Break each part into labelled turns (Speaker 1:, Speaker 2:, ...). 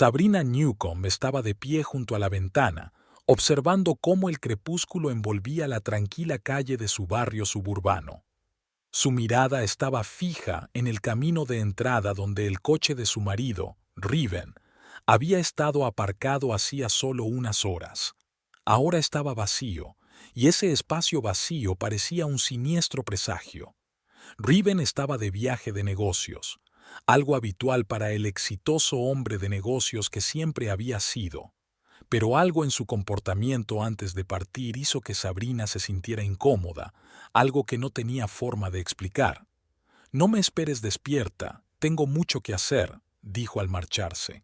Speaker 1: Sabrina Newcomb estaba de pie junto a la ventana, observando cómo el crepúsculo envolvía la tranquila calle de su barrio suburbano. Su mirada estaba fija en el camino de entrada donde el coche de su marido, Riven, había estado aparcado hacía solo unas horas. Ahora estaba vacío, y ese espacio vacío parecía un siniestro presagio. Riven estaba de viaje de negocios, algo habitual para el exitoso hombre de negocios que siempre había sido. Pero algo en su comportamiento antes de partir hizo que Sabrina se sintiera incómoda, algo que no tenía forma de explicar. «No me esperes despierta, tengo mucho que hacer», dijo al marcharse.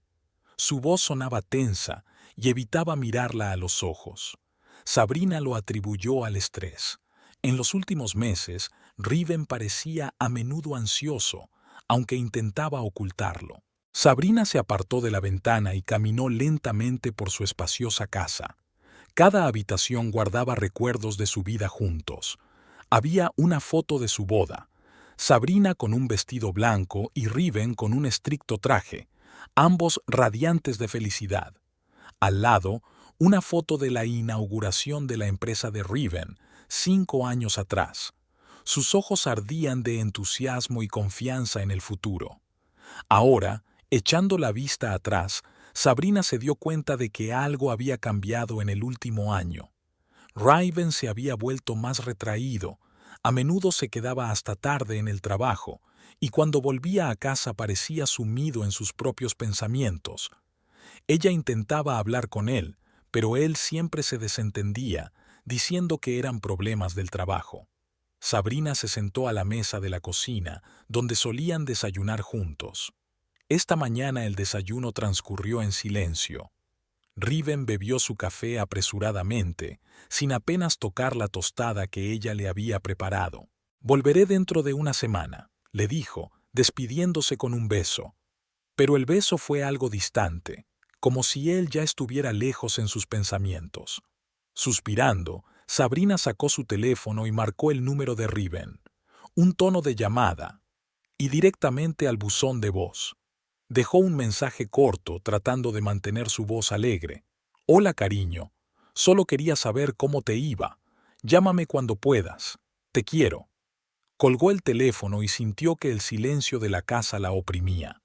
Speaker 1: Su voz sonaba tensa y evitaba mirarla a los ojos. Sabrina lo atribuyó al estrés. En los últimos meses, Riven parecía a menudo ansioso, aunque intentaba ocultarlo. Sabrina se apartó de la ventana y caminó lentamente por su espaciosa casa. Cada habitación guardaba recuerdos de su vida juntos. Había una foto de su boda, Sabrina con un vestido blanco y Riven con un estricto traje, ambos radiantes de felicidad. Al lado, una foto de la inauguración de la empresa de Riven, 5 años atrás. Sus ojos ardían de entusiasmo y confianza en el futuro. Ahora, echando la vista atrás, Sabrina se dio cuenta de que algo había cambiado en el último año. Riven se había vuelto más retraído, a menudo se quedaba hasta tarde en el trabajo, y cuando volvía a casa parecía sumido en sus propios pensamientos. Ella intentaba hablar con él, pero él siempre se desentendía, diciendo que eran problemas del trabajo. Sabrina se sentó a la mesa de la cocina, donde solían desayunar juntos. Esta mañana el desayuno transcurrió en silencio. Riven bebió su café apresuradamente, sin apenas tocar la tostada que ella le había preparado. «Volveré dentro de una semana», le dijo, despidiéndose con un beso. Pero el beso fue algo distante, como si él ya estuviera lejos en sus pensamientos. Suspirando, Sabrina sacó su teléfono y marcó el número de Riven. Un tono de llamada, y directamente al buzón de voz. Dejó un mensaje corto tratando de mantener su voz alegre. «Hola, cariño. Solo quería saber cómo te iba. Llámame cuando puedas. Te quiero». Colgó el teléfono y sintió que el silencio de la casa la oprimía.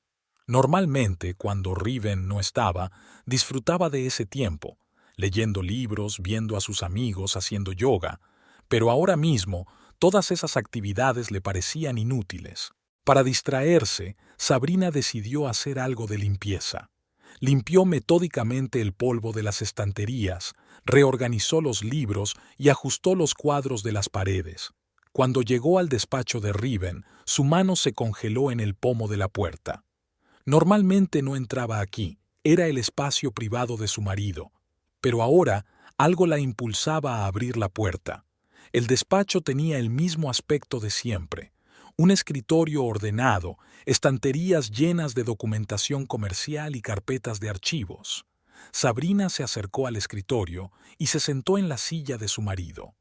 Speaker 1: Normalmente, cuando Riven no estaba, disfrutaba de ese tiempo, leyendo libros, viendo a sus amigos, haciendo yoga, pero ahora mismo todas esas actividades le parecían inútiles. Para distraerse, Sabrina decidió hacer algo de limpieza. Limpió metódicamente el polvo de las estanterías, reorganizó los libros y ajustó los cuadros de las paredes. Cuando llegó al despacho de Riven, su mano se congeló en el pomo de la puerta. Normalmente no entraba aquí, era el espacio privado de su marido. Pero ahora algo la impulsaba a abrir la puerta. El despacho tenía el mismo aspecto de siempre. Un escritorio ordenado, estanterías llenas de documentación comercial y carpetas de archivos. Sabrina se acercó al escritorio y se sentó en la silla de su marido.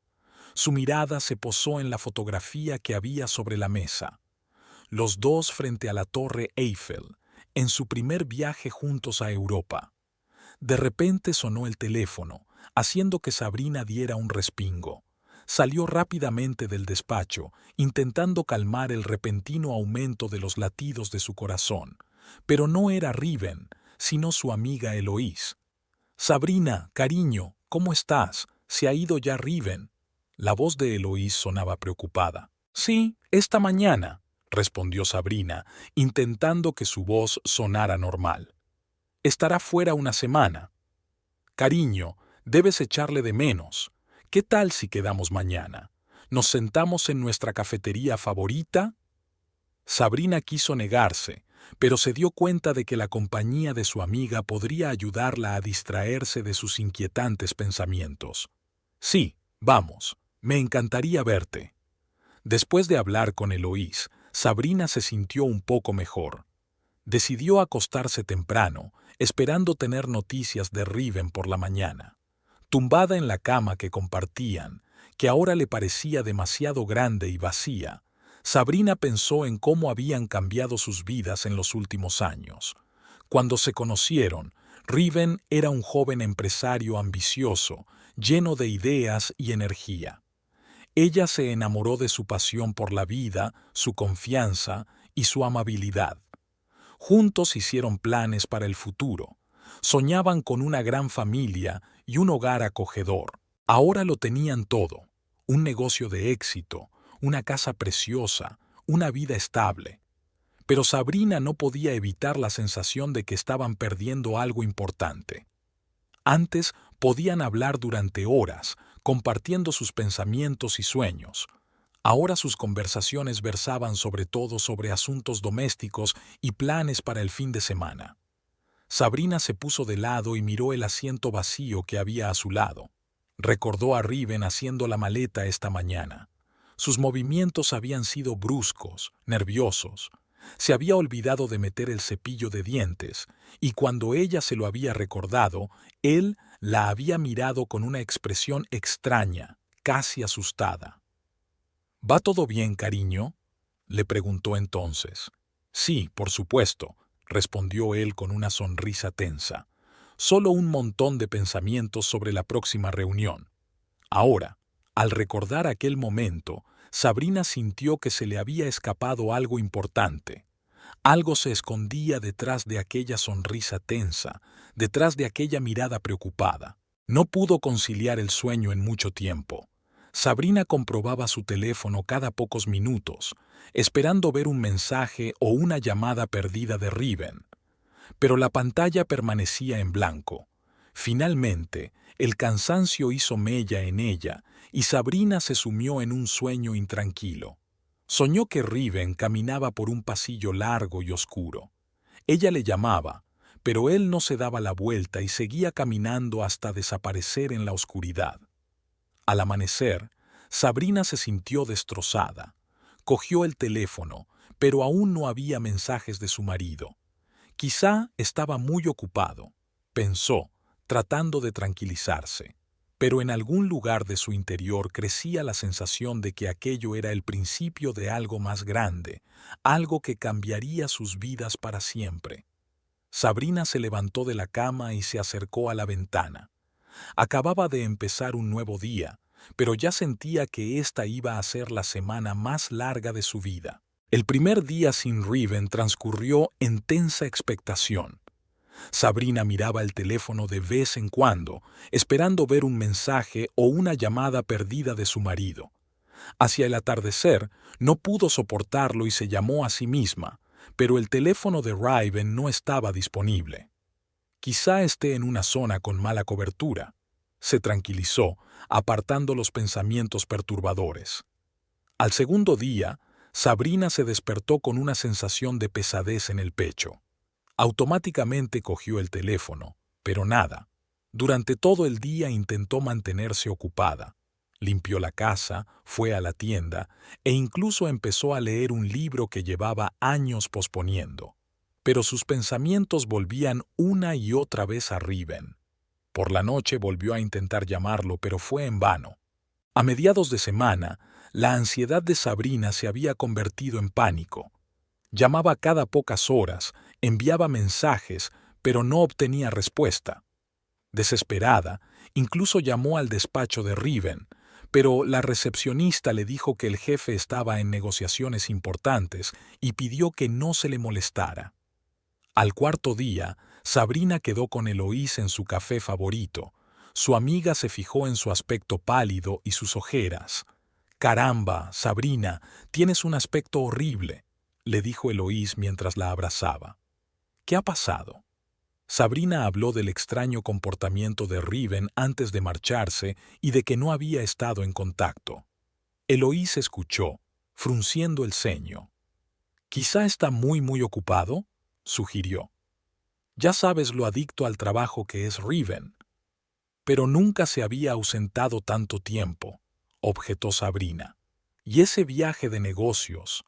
Speaker 1: Su mirada se posó en la fotografía que había sobre la mesa. Los dos frente a la Torre Eiffel, en su primer viaje juntos a Europa. De repente sonó el teléfono, haciendo que Sabrina diera un respingo. Salió rápidamente del despacho, intentando calmar el repentino aumento de los latidos de su corazón. Pero no era Riven, sino su amiga Eloís. «Sabrina, cariño, ¿cómo estás? ¿Se ha ido ya Riven?» La voz de Eloís sonaba preocupada. «Sí, esta mañana», respondió Sabrina, intentando que su voz sonara normal. «Estará fuera una semana». «Cariño, debes echarle de menos. ¿Qué tal si quedamos mañana? ¿Nos sentamos en nuestra cafetería favorita?» Sabrina quiso negarse, pero se dio cuenta de que la compañía de su amiga podría ayudarla a distraerse de sus inquietantes pensamientos. «Sí, vamos, me encantaría verte». Después de hablar con Eloís, Sabrina se sintió un poco mejor. Decidió acostarse temprano, esperando tener noticias de Riven por la mañana. Tumbada en la cama que compartían, que ahora le parecía demasiado grande y vacía, Sabrina pensó en cómo habían cambiado sus vidas en los últimos años. Cuando se conocieron, Riven era un joven empresario ambicioso, lleno de ideas y energía. Ella se enamoró de su pasión por la vida, su confianza y su amabilidad. Juntos hicieron planes para el futuro. Soñaban con una gran familia y un hogar acogedor. Ahora lo tenían todo: un negocio de éxito, una casa preciosa, una vida estable. Pero Sabrina no podía evitar la sensación de que estaban perdiendo algo importante. Antes podían hablar durante horas, compartiendo sus pensamientos y sueños. Ahora sus conversaciones versaban sobre todo sobre asuntos domésticos y planes para el fin de semana. Sabrina se puso de lado y miró el asiento vacío que había a su lado. Recordó a Riven haciendo la maleta esta mañana. Sus movimientos habían sido bruscos, nerviosos. Se había olvidado de meter el cepillo de dientes, y cuando ella se lo había recordado, él la había mirado con una expresión extraña, casi asustada. ¿Va todo bien, cariño?, le preguntó entonces. Sí, por supuesto, respondió él con una sonrisa tensa. Solo un montón de pensamientos sobre la próxima reunión. Ahora, al recordar aquel momento, Sabrina sintió que se le había escapado algo importante. Algo se escondía detrás de aquella sonrisa tensa, detrás de aquella mirada preocupada. No pudo conciliar el sueño en mucho tiempo. Sabrina comprobaba su teléfono cada pocos minutos, esperando ver un mensaje o una llamada perdida de Riven. Pero la pantalla permanecía en blanco. Finalmente, el cansancio hizo mella en ella y Sabrina se sumió en un sueño intranquilo. Soñó que Riven caminaba por un pasillo largo y oscuro. Ella le llamaba, pero él no se daba la vuelta y seguía caminando hasta desaparecer en la oscuridad. Al amanecer, Sabrina se sintió destrozada. Cogió el teléfono, pero aún no había mensajes de su marido. Quizá estaba muy ocupado, pensó, tratando de tranquilizarse. Pero en algún lugar de su interior crecía la sensación de que aquello era el principio de algo más grande, algo que cambiaría sus vidas para siempre. Sabrina se levantó de la cama y se acercó a la ventana. Acababa de empezar un nuevo día, pero ya sentía que esta iba a ser la semana más larga de su vida. El primer día sin Riven transcurrió en tensa expectación. Sabrina miraba el teléfono de vez en cuando, esperando ver un mensaje o una llamada perdida de su marido. Hacia el atardecer, no pudo soportarlo y se llamó a sí misma, pero el teléfono de Riven no estaba disponible. Quizá esté en una zona con mala cobertura. Se tranquilizó, apartando los pensamientos perturbadores. Al segundo día, Sabrina se despertó con una sensación de pesadez en el pecho. Automáticamente cogió el teléfono, pero nada. Durante todo el día intentó mantenerse ocupada. Limpió la casa, fue a la tienda e incluso empezó a leer un libro que llevaba años posponiendo. Pero sus pensamientos volvían una y otra vez a Riven. Por la noche volvió a intentar llamarlo, pero fue en vano. A mediados de semana, la ansiedad de Sabrina se había convertido en pánico. Llamaba cada pocas horas, enviaba mensajes, pero no obtenía respuesta. Desesperada, incluso llamó al despacho de Riven, pero la recepcionista le dijo que el jefe estaba en negociaciones importantes y pidió que no se le molestara. Al cuarto día, Sabrina quedó con Eloís en su café favorito. Su amiga se fijó en su aspecto pálido y sus ojeras. «Caramba, Sabrina, tienes un aspecto horrible», le dijo Eloís mientras la abrazaba. «¿Qué ha pasado?». Sabrina habló del extraño comportamiento de Riven antes de marcharse y de que no había estado en contacto. Eloís escuchó, frunciendo el ceño. «Quizá está muy ocupado», sugirió. «Ya sabes lo adicto al trabajo que es Riven». «Pero nunca se había ausentado tanto tiempo», objetó Sabrina. «Y ese viaje de negocios.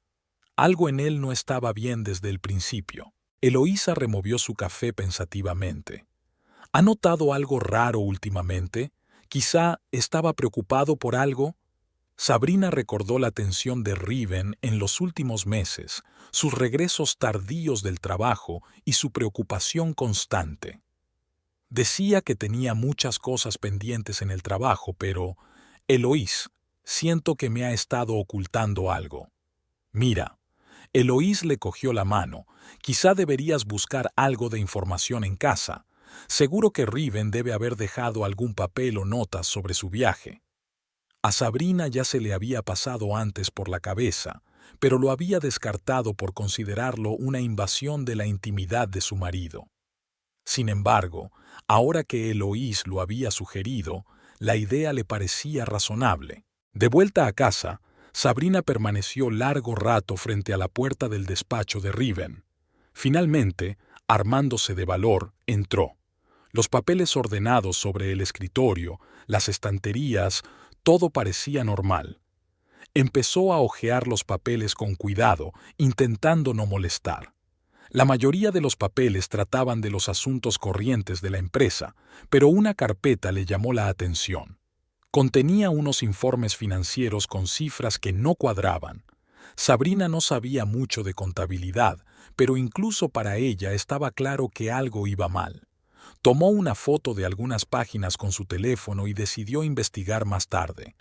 Speaker 1: Algo en él no estaba bien desde el principio». Eloísa removió su café pensativamente. «¿Ha notado algo raro últimamente? Quizá estaba preocupado por algo». Sabrina recordó la tensión de Riven en los últimos meses, sus regresos tardíos del trabajo y su preocupación constante. Decía que tenía muchas cosas pendientes en el trabajo, pero, Eloís, siento que me ha estado ocultando algo. Mira, Eloís le cogió la mano. Quizá deberías buscar algo de información en casa. Seguro que Riven debe haber dejado algún papel o notas sobre su viaje. A Sabrina ya se le había pasado antes por la cabeza, pero lo había descartado por considerarlo una invasión de la intimidad de su marido. Sin embargo, ahora que Eloís lo había sugerido, la idea le parecía razonable. De vuelta a casa, Sabrina permaneció largo rato frente a la puerta del despacho de Riven. Finalmente, armándose de valor, entró. Los papeles ordenados sobre el escritorio, las estanterías, todo parecía normal. Empezó a hojear los papeles con cuidado, intentando no molestar. La mayoría de los papeles trataban de los asuntos corrientes de la empresa, pero una carpeta le llamó la atención. Contenía unos informes financieros con cifras que no cuadraban. Sabrina no sabía mucho de contabilidad, pero incluso para ella estaba claro que algo iba mal. Tomó una foto de algunas páginas con su teléfono y decidió investigar más tarde.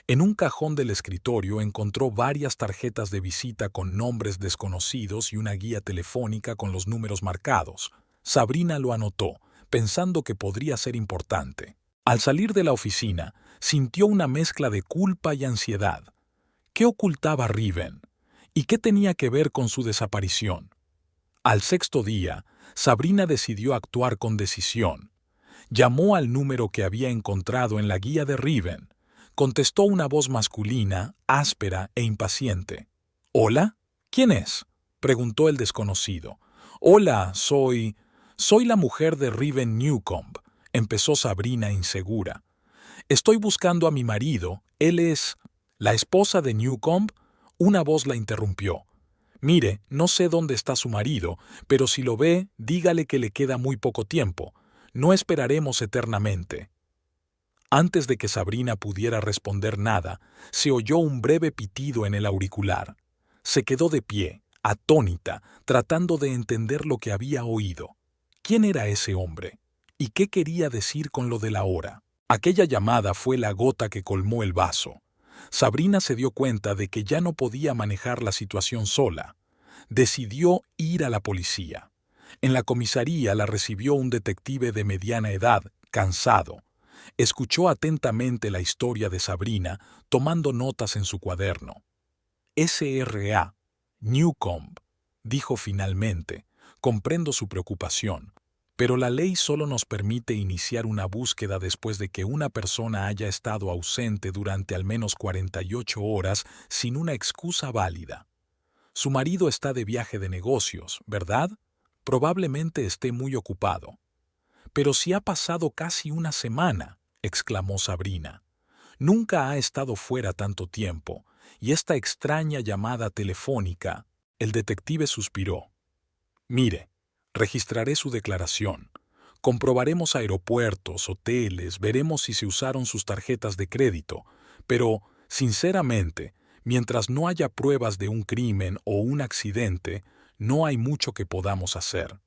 Speaker 1: En un cajón del escritorio encontró varias tarjetas de visita con nombres desconocidos y una guía telefónica con los números marcados. Sabrina lo anotó, pensando que podría ser importante. Al salir de la oficina, sintió una mezcla de culpa y ansiedad. ¿Qué ocultaba Riven? ¿Y qué tenía que ver con su desaparición? Al sexto día, Sabrina decidió actuar con decisión. Llamó al número que había encontrado en la guía de Riven. Contestó una voz masculina, áspera e impaciente. «¿Hola? ¿Quién es?», preguntó el desconocido. «Hola, soy la mujer de Riven Newcomb», empezó Sabrina insegura. «Estoy buscando a mi marido. Él es...» «¿La esposa de Newcomb?», una voz la interrumpió. «Mire, no sé dónde está su marido, pero si lo ve, dígale que le queda muy poco tiempo. No esperaremos eternamente». Antes de que Sabrina pudiera responder nada, se oyó un breve pitido en el auricular. Se quedó de pie, atónita, tratando de entender lo que había oído. ¿Quién era ese hombre? ¿Y qué quería decir con lo de la hora? Aquella llamada fue la gota que colmó el vaso. Sabrina se dio cuenta de que ya no podía manejar la situación sola. Decidió ir a la policía. En la comisaría la recibió un detective de mediana edad, cansado. Escuchó atentamente la historia de Sabrina, tomando notas en su cuaderno. «S.R.A. Newcomb», dijo finalmente. «Comprendo su preocupación, pero la ley solo nos permite iniciar una búsqueda después de que una persona haya estado ausente durante al menos 48 horas sin una excusa válida. Su marido está de viaje de negocios, ¿verdad? Probablemente esté muy ocupado». «Pero si ha pasado casi una semana», exclamó Sabrina. «Nunca ha estado fuera tanto tiempo, y esta extraña llamada telefónica...» El detective suspiró. «Mire, registraré su declaración. Comprobaremos aeropuertos, hoteles, veremos si se usaron sus tarjetas de crédito, pero, sinceramente, mientras no haya pruebas de un crimen o un accidente, no hay mucho que podamos hacer».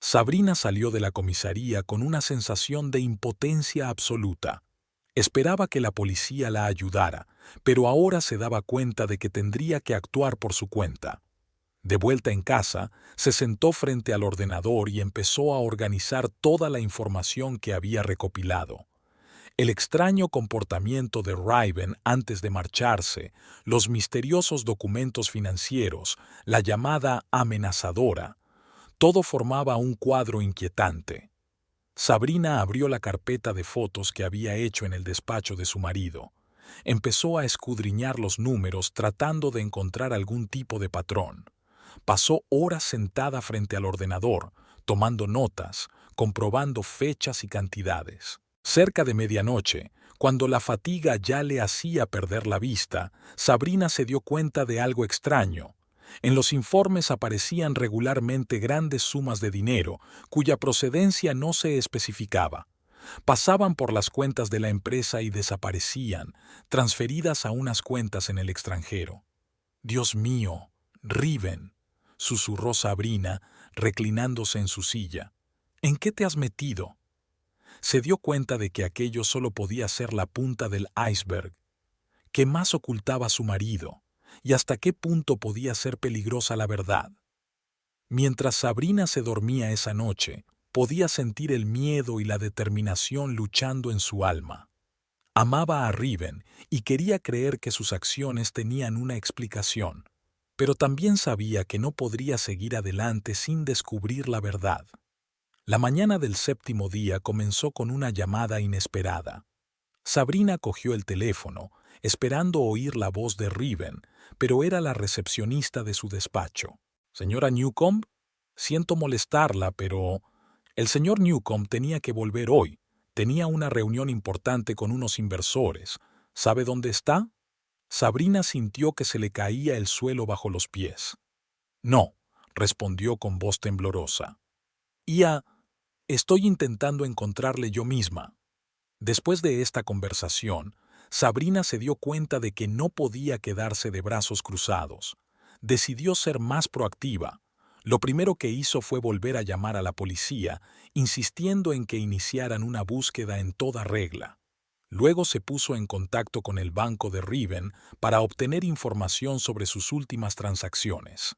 Speaker 1: Sabrina salió de la comisaría con una sensación de impotencia absoluta. Esperaba que la policía la ayudara, pero ahora se daba cuenta de que tendría que actuar por su cuenta. De vuelta en casa, se sentó frente al ordenador y empezó a organizar toda la información que había recopilado. El extraño comportamiento de Riven antes de marcharse, los misteriosos documentos financieros, la llamada amenazadora, todo formaba un cuadro inquietante. Sabrina abrió la carpeta de fotos que había hecho en el despacho de su marido. Empezó a escudriñar los números tratando de encontrar algún tipo de patrón. Pasó horas sentada frente al ordenador, tomando notas, comprobando fechas y cantidades. Cerca de medianoche, cuando la fatiga ya le hacía perder la vista, Sabrina se dio cuenta de algo extraño. En los informes aparecían regularmente grandes sumas de dinero, cuya procedencia no se especificaba. Pasaban por las cuentas de la empresa y desaparecían, transferidas a unas cuentas en el extranjero. «Dios mío, Riven», susurró Sabrina, reclinándose en su silla. «¿En qué te has metido?». Se dio cuenta de que aquello solo podía ser la punta del iceberg. ¿Qué más ocultaba su marido? ¿Y hasta qué punto podía ser peligrosa la verdad? Mientras Sabrina se dormía esa noche, podía sentir el miedo y la determinación luchando en su alma. Amaba a Riven y quería creer que sus acciones tenían una explicación, pero también sabía que no podría seguir adelante sin descubrir la verdad. La mañana del séptimo día comenzó con una llamada inesperada. Sabrina cogió el teléfono, esperando oír la voz de Riven, pero era la recepcionista de su despacho. «Señora Newcomb, siento molestarla, pero el señor Newcomb tenía que volver hoy. Tenía una reunión importante con unos inversores. ¿Sabe dónde está?». Sabrina sintió que se le caía el suelo bajo los pies. «No», respondió con voz temblorosa. «Estoy intentando encontrarle yo misma». Después de esta conversación, Sabrina se dio cuenta de que no podía quedarse de brazos cruzados. Decidió ser más proactiva. Lo primero que hizo fue volver a llamar a la policía, insistiendo en que iniciaran una búsqueda en toda regla. Luego se puso en contacto con el banco de Riven para obtener información sobre sus últimas transacciones.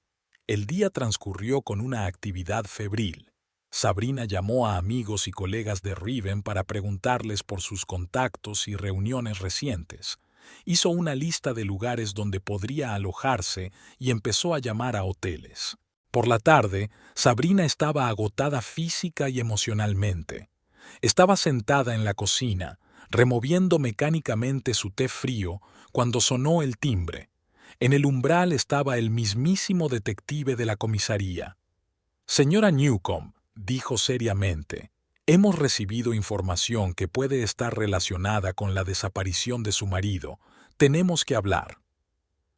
Speaker 1: El día transcurrió con una actividad febril. Sabrina llamó a amigos y colegas de Riven para preguntarles por sus contactos y reuniones recientes. Hizo una lista de lugares donde podría alojarse y empezó a llamar a hoteles. Por la tarde, Sabrina estaba agotada física y emocionalmente. Estaba sentada en la cocina, removiendo mecánicamente su té frío, cuando sonó el timbre. En el umbral estaba el mismísimo detective de la comisaría. «Señora Newcomb», dijo seriamente, «hemos recibido información que puede estar relacionada con la desaparición de su marido. Tenemos que hablar».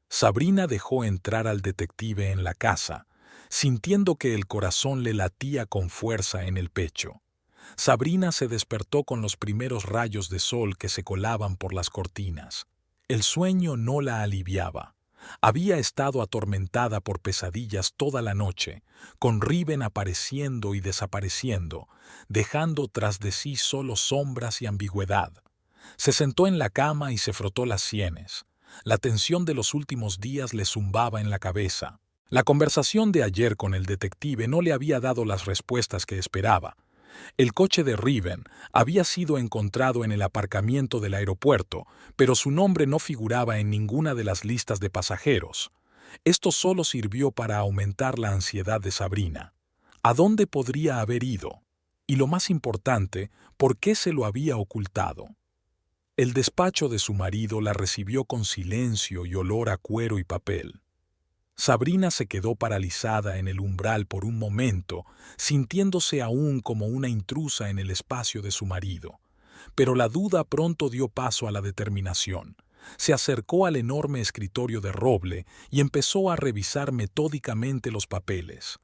Speaker 1: Sabrina dejó entrar al detective en la casa, sintiendo que el corazón le latía con fuerza en el pecho. Sabrina se despertó con los primeros rayos de sol que se colaban por las cortinas. El sueño no la aliviaba. Había estado atormentada por pesadillas toda la noche, con Riven apareciendo y desapareciendo, dejando tras de sí solo sombras y ambigüedad. Se sentó en la cama y se frotó las sienes. La tensión de los últimos días le zumbaba en la cabeza. La conversación de ayer con el detective no le había dado las respuestas que esperaba. El coche de Riven había sido encontrado en el aparcamiento del aeropuerto, pero su nombre no figuraba en ninguna de las listas de pasajeros. Esto solo sirvió para aumentar la ansiedad de Sabrina. ¿A dónde podría haber ido? Y lo más importante, ¿por qué se lo había ocultado? El despacho de su marido la recibió con silencio y olor a cuero y papel. Sabrina se quedó paralizada en el umbral por un momento, sintiéndose aún como una intrusa en el espacio de su marido. Pero la duda pronto dio paso a la determinación. Se acercó al enorme escritorio de roble y empezó a revisar metódicamente los papeles.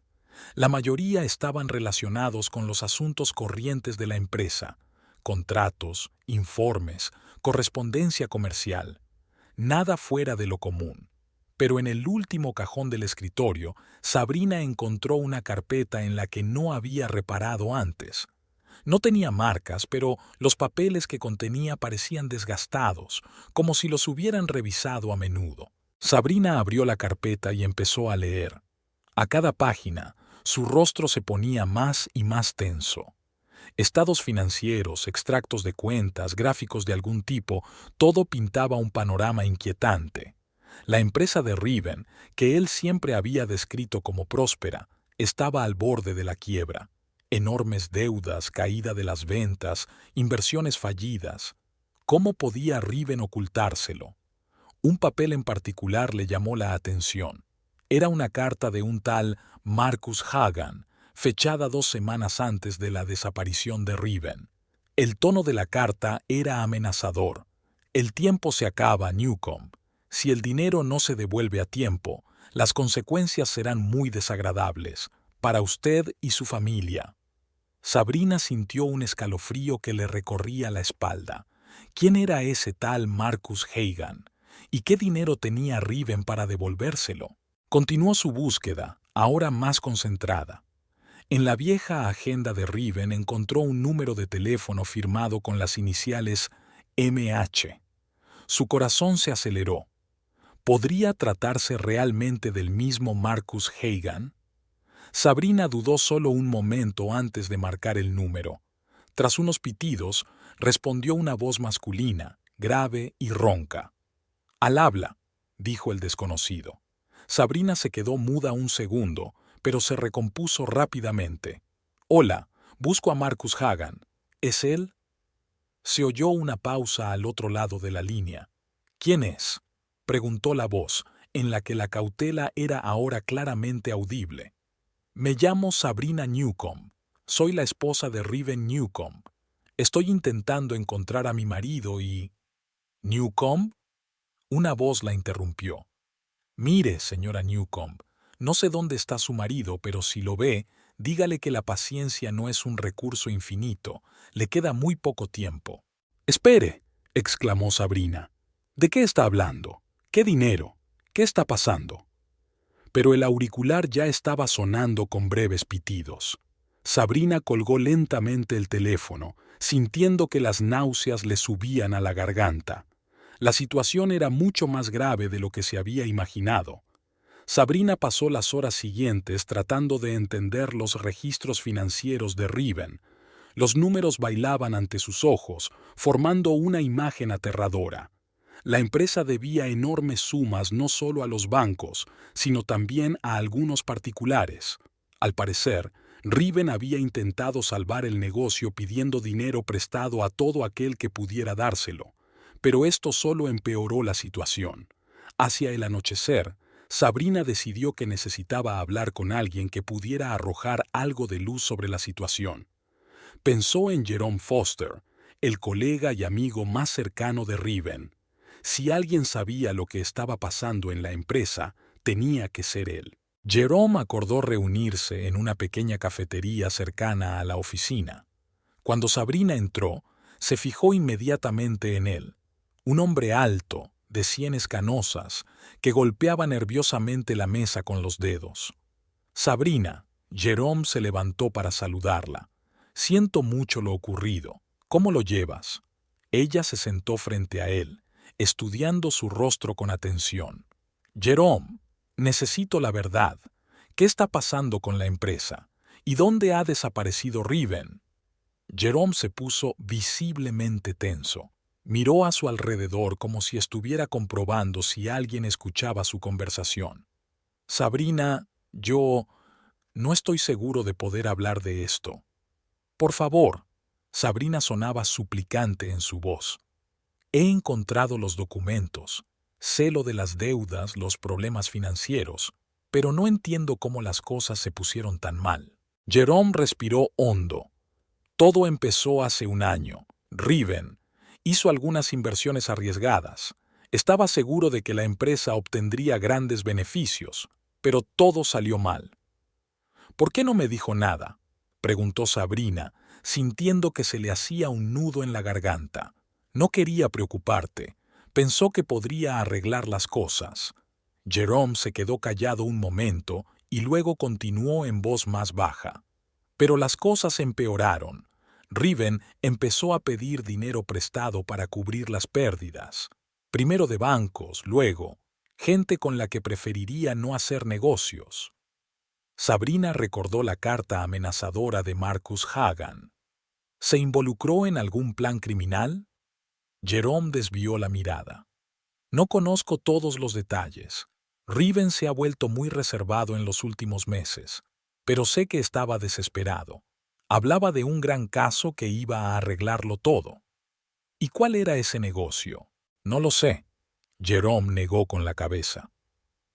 Speaker 1: La mayoría estaban relacionados con los asuntos corrientes de la empresa: contratos, informes, correspondencia comercial. Nada fuera de lo común. Pero en el último cajón del escritorio, Sabrina encontró una carpeta en la que no había reparado antes. No tenía marcas, pero los papeles que contenía parecían desgastados, como si los hubieran revisado a menudo. Sabrina abrió la carpeta y empezó a leer. A cada página, su rostro se ponía más y más tenso. Estados financieros, extractos de cuentas, gráficos de algún tipo, todo pintaba un panorama inquietante. La empresa de Riven, que él siempre había descrito como próspera, estaba al borde de la quiebra. Enormes deudas, caída de las ventas, inversiones fallidas. ¿Cómo podía Riven ocultárselo? Un papel en particular le llamó la atención. Era una carta de un tal Marcus Hagan, fechada 2 semanas antes de la desaparición de Riven. El tono de la carta era amenazador. «El tiempo se acaba, Newcomb. Si el dinero no se devuelve a tiempo, las consecuencias serán muy desagradables para usted y su familia». Sabrina sintió un escalofrío que le recorría la espalda. ¿Quién era ese tal Marcus Hagan? ¿Y qué dinero tenía Riven para devolvérselo? Continuó su búsqueda, ahora más concentrada. En la vieja agenda de Riven encontró un número de teléfono firmado con las iniciales MH. Su corazón se aceleró. ¿Podría tratarse realmente del mismo Marcus Hagan? Sabrina dudó solo un momento antes de marcar el número. Tras unos pitidos, respondió una voz masculina, grave y ronca. «Al habla», dijo el desconocido. Sabrina se quedó muda un segundo, pero se recompuso rápidamente. «Hola, busco a Marcus Hagan. ¿Es él?» Se oyó una pausa al otro lado de la línea. «¿Quién es?», preguntó la voz, en la que la cautela era ahora claramente audible. «Me llamo Sabrina Newcomb. Soy la esposa de Riven Newcomb. Estoy intentando encontrar a mi marido y...» «¿Newcomb?», una voz la interrumpió. «Mire, señora Newcomb, no sé dónde está su marido, pero si lo ve, dígale que la paciencia no es un recurso infinito, le queda muy poco tiempo». «Espere», exclamó Sabrina. «¿De qué está hablando? ¿Qué dinero? ¿Qué está pasando?». Pero el auricular ya estaba sonando con breves pitidos. Sabrina colgó lentamente el teléfono, sintiendo que las náuseas le subían a la garganta. La situación era mucho más grave de lo que se había imaginado. Sabrina pasó las horas siguientes tratando de entender los registros financieros de Riven. Los números bailaban ante sus ojos, formando una imagen aterradora. La empresa debía enormes sumas no solo a los bancos, sino también a algunos particulares. Al parecer, Riven había intentado salvar el negocio pidiendo dinero prestado a todo aquel que pudiera dárselo, pero esto solo empeoró la situación. Hacia el anochecer, Sabrina decidió que necesitaba hablar con alguien que pudiera arrojar algo de luz sobre la situación. Pensó en Jerome Foster, el colega y amigo más cercano de Riven. Si alguien sabía lo que estaba pasando en la empresa, tenía que ser él. Jerome acordó reunirse en una pequeña cafetería cercana a la oficina. Cuando Sabrina entró, se fijó inmediatamente en él. Un hombre alto, de sienes canosas, que golpeaba nerviosamente la mesa con los dedos. «Sabrina», Jerome se levantó para saludarla. «Siento mucho lo ocurrido. ¿Cómo lo llevas?». Ella se sentó frente a él, estudiando su rostro con atención. «Jerome, necesito la verdad. ¿Qué está pasando con la empresa? ¿Y dónde ha desaparecido Riven?». Jerome se puso visiblemente tenso. Miró a su alrededor como si estuviera comprobando si alguien escuchaba su conversación. «Sabrina, yo no estoy seguro de poder hablar de esto. Por favor». Sabrina sonaba suplicante en su voz. «He encontrado los documentos, sé lo de las deudas, los problemas financieros, pero no entiendo cómo las cosas se pusieron tan mal». Jerome respiró hondo. «Todo empezó hace un año. Riven hizo algunas inversiones arriesgadas. Estaba seguro de que la empresa obtendría grandes beneficios, pero todo salió mal». «¿Por qué no me dijo nada?», preguntó Sabrina, sintiendo que se le hacía un nudo en la garganta. No quería preocuparte. Pensó que podría arreglar las cosas. Jerome se quedó callado un momento y luego continuó en voz más baja. «Pero las cosas empeoraron. Riven empezó a pedir dinero prestado para cubrir las pérdidas. Primero de bancos, luego, gente con la que preferiría no hacer negocios». Sabrina recordó la carta amenazadora de Marcus Hagan. ¿Se involucró en algún plan criminal? Jerome desvió la mirada. «No conozco todos los detalles. Riven se ha vuelto muy reservado en los últimos meses, pero sé que estaba desesperado. Hablaba de un gran caso que iba a arreglarlo todo». «¿Y cuál era ese negocio?». «No lo sé». Jerome negó con la cabeza.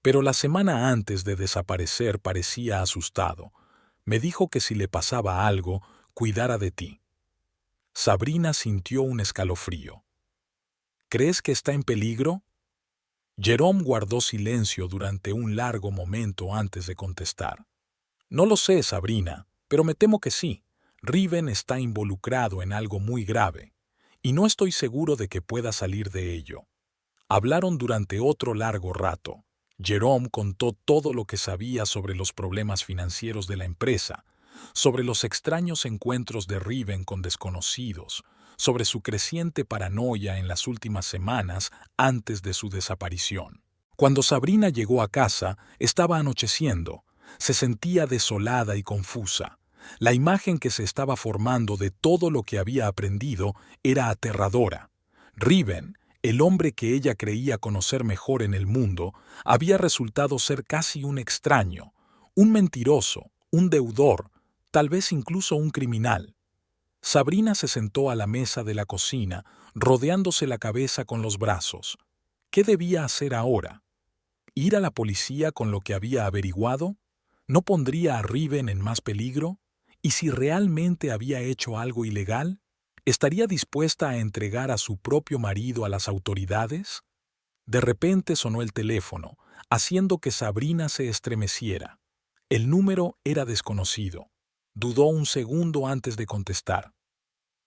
Speaker 1: «Pero la semana antes de desaparecer parecía asustado. Me dijo que si le pasaba algo, cuidara de ti». Sabrina sintió un escalofrío. «¿Crees que está en peligro?». Jerome guardó silencio durante un largo momento antes de contestar. «No lo sé, Sabrina, pero me temo que sí. Riven está involucrado en algo muy grave, y no estoy seguro de que pueda salir de ello. Hablaron durante otro largo rato. Jerome contó todo lo que sabía sobre los problemas financieros de la empresa, sobre los extraños encuentros de Riven con desconocidos, sobre su creciente paranoia en las últimas semanas antes de su desaparición. Cuando Sabrina llegó a casa, estaba anocheciendo. Se sentía desolada y confusa. La imagen que se estaba formando de todo lo que había aprendido era aterradora. Riven, el hombre que ella creía conocer mejor en el mundo, había resultado ser casi un extraño, un mentiroso, un deudor, tal vez incluso un criminal. Sabrina se sentó a la mesa de la cocina, rodeándose la cabeza con los brazos. ¿Qué debía hacer ahora? ¿Ir a la policía con lo que había averiguado? ¿No pondría a Riven en más peligro? ¿Y si realmente había hecho algo ilegal? ¿Estaría dispuesta a entregar a su propio marido a las autoridades? De repente sonó el teléfono, haciendo que Sabrina se estremeciera. El número era desconocido. Dudó un segundo antes de contestar.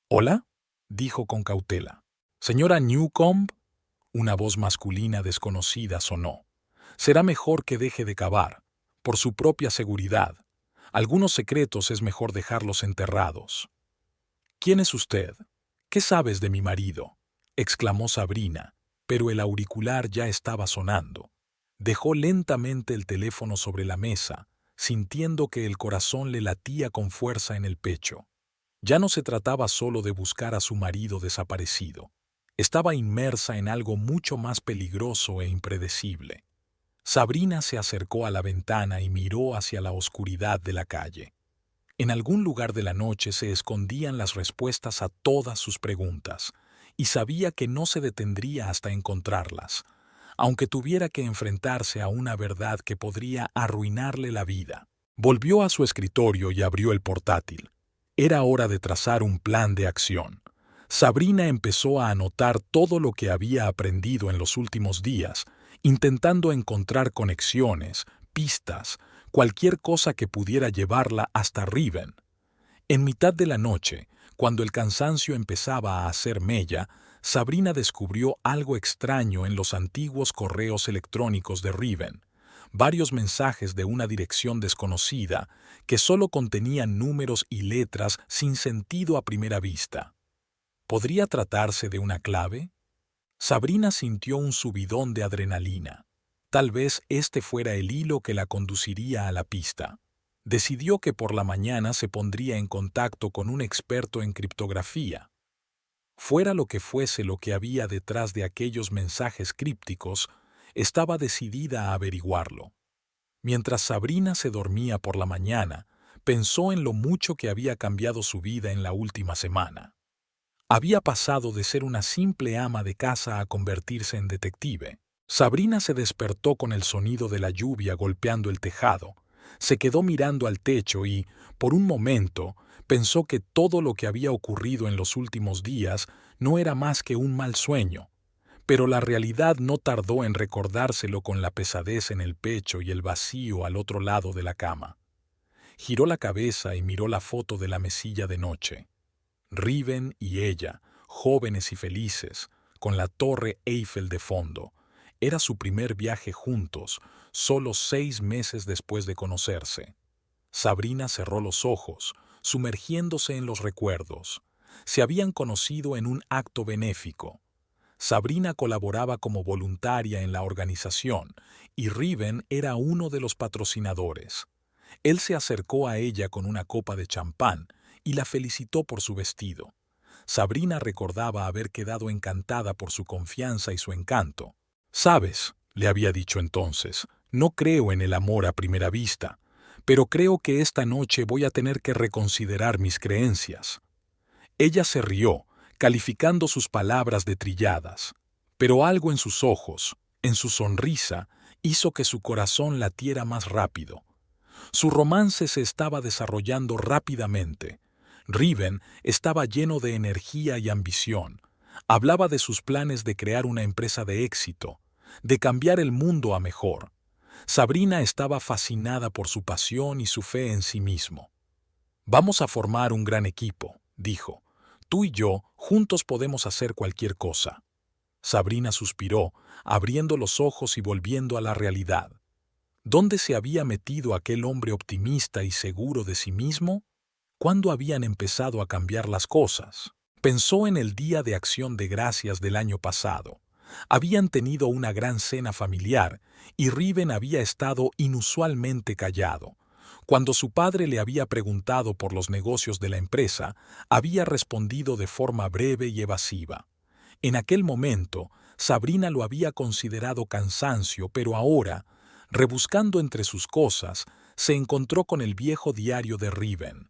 Speaker 1: «¿Hola?», dijo con cautela. «¿Señora Newcomb?». Una voz masculina desconocida sonó. «Será mejor que deje de cavar, por su propia seguridad. Algunos secretos es mejor dejarlos enterrados». «¿Quién es usted? ¿Qué sabes de mi marido?», exclamó Sabrina, pero el auricular ya estaba sonando. Dejó lentamente el teléfono sobre la mesa, sintiendo que el corazón le latía con fuerza en el pecho. Ya no se trataba solo de buscar a su marido desaparecido. Estaba inmersa en algo mucho más peligroso e impredecible. Sabrina se acercó a la ventana y miró hacia la oscuridad de la calle. En algún lugar de la noche se escondían las respuestas a todas sus preguntas, y sabía que no se detendría hasta encontrarlas, aunque tuviera que enfrentarse a una verdad que podría arruinarle la vida. Volvió a su escritorio y abrió el portátil. Era hora de trazar un plan de acción. Sabrina empezó a anotar todo lo que había aprendido en los últimos días, intentando encontrar conexiones, pistas, cualquier cosa que pudiera llevarla hasta Riven. En mitad de la noche, cuando el cansancio empezaba a hacer mella, Sabrina descubrió algo extraño en los antiguos correos electrónicos de Riven. Varios mensajes de una dirección desconocida que solo contenían números y letras sin sentido a primera vista. ¿Podría tratarse de una clave? Sabrina sintió un subidón de adrenalina. Tal vez este fuera el hilo que la conduciría a la pista. Decidió que por la mañana se pondría en contacto con un experto en criptografía. Fuera lo que fuese lo que había detrás de aquellos mensajes crípticos, estaba decidida a averiguarlo. Mientras Sabrina se dormía por la mañana, pensó en lo mucho que había cambiado su vida en la última semana. Había pasado de ser una simple ama de casa a convertirse en detective. Sabrina se despertó con el sonido de la lluvia golpeando el tejado. Se quedó mirando al techo y, por un momento, pensó que todo lo que había ocurrido en los últimos días no era más que un mal sueño. Pero la realidad no tardó en recordárselo con la pesadez en el pecho y el vacío al otro lado de la cama. Giró la cabeza y miró la foto de la mesilla de noche. Riven y ella, jóvenes y felices, con la Torre Eiffel de fondo. Era su primer viaje juntos, solo 6 meses después de conocerse. Sabrina cerró los ojos, sumergiéndose en los recuerdos. Se habían conocido en un acto benéfico. Sabrina colaboraba como voluntaria en la organización y Riven era uno de los patrocinadores. Él se acercó a ella con una copa de champán y la felicitó por su vestido. Sabrina recordaba haber quedado encantada por su confianza y su encanto. «Sabes», le había dicho entonces, «no creo en el amor a primera vista, pero creo que esta noche voy a tener que reconsiderar mis creencias». Ella se rió, calificando sus palabras de trilladas, pero algo en sus ojos, en su sonrisa, hizo que su corazón latiera más rápido. Su romance se estaba desarrollando rápidamente. Riven estaba lleno de energía y ambición. Hablaba de sus planes de crear una empresa de éxito, de cambiar el mundo a mejor. Sabrina estaba fascinada por su pasión y su fe en sí mismo. Vamos a formar un gran equipo, dijo. Tú y yo, juntos podemos hacer cualquier cosa. Sabrina suspiró, abriendo los ojos y volviendo a la realidad. ¿Dónde se había metido aquel hombre optimista y seguro de sí mismo? ¿Cuándo habían empezado a cambiar las cosas? Pensó en el Día de Acción de Gracias del año pasado. Habían tenido una gran cena familiar y Riven había estado inusualmente callado. Cuando su padre le había preguntado por los negocios de la empresa, había respondido de forma breve y evasiva. En aquel momento, Sabrina lo había considerado cansancio, pero ahora, rebuscando entre sus cosas, se encontró con el viejo diario de Riven.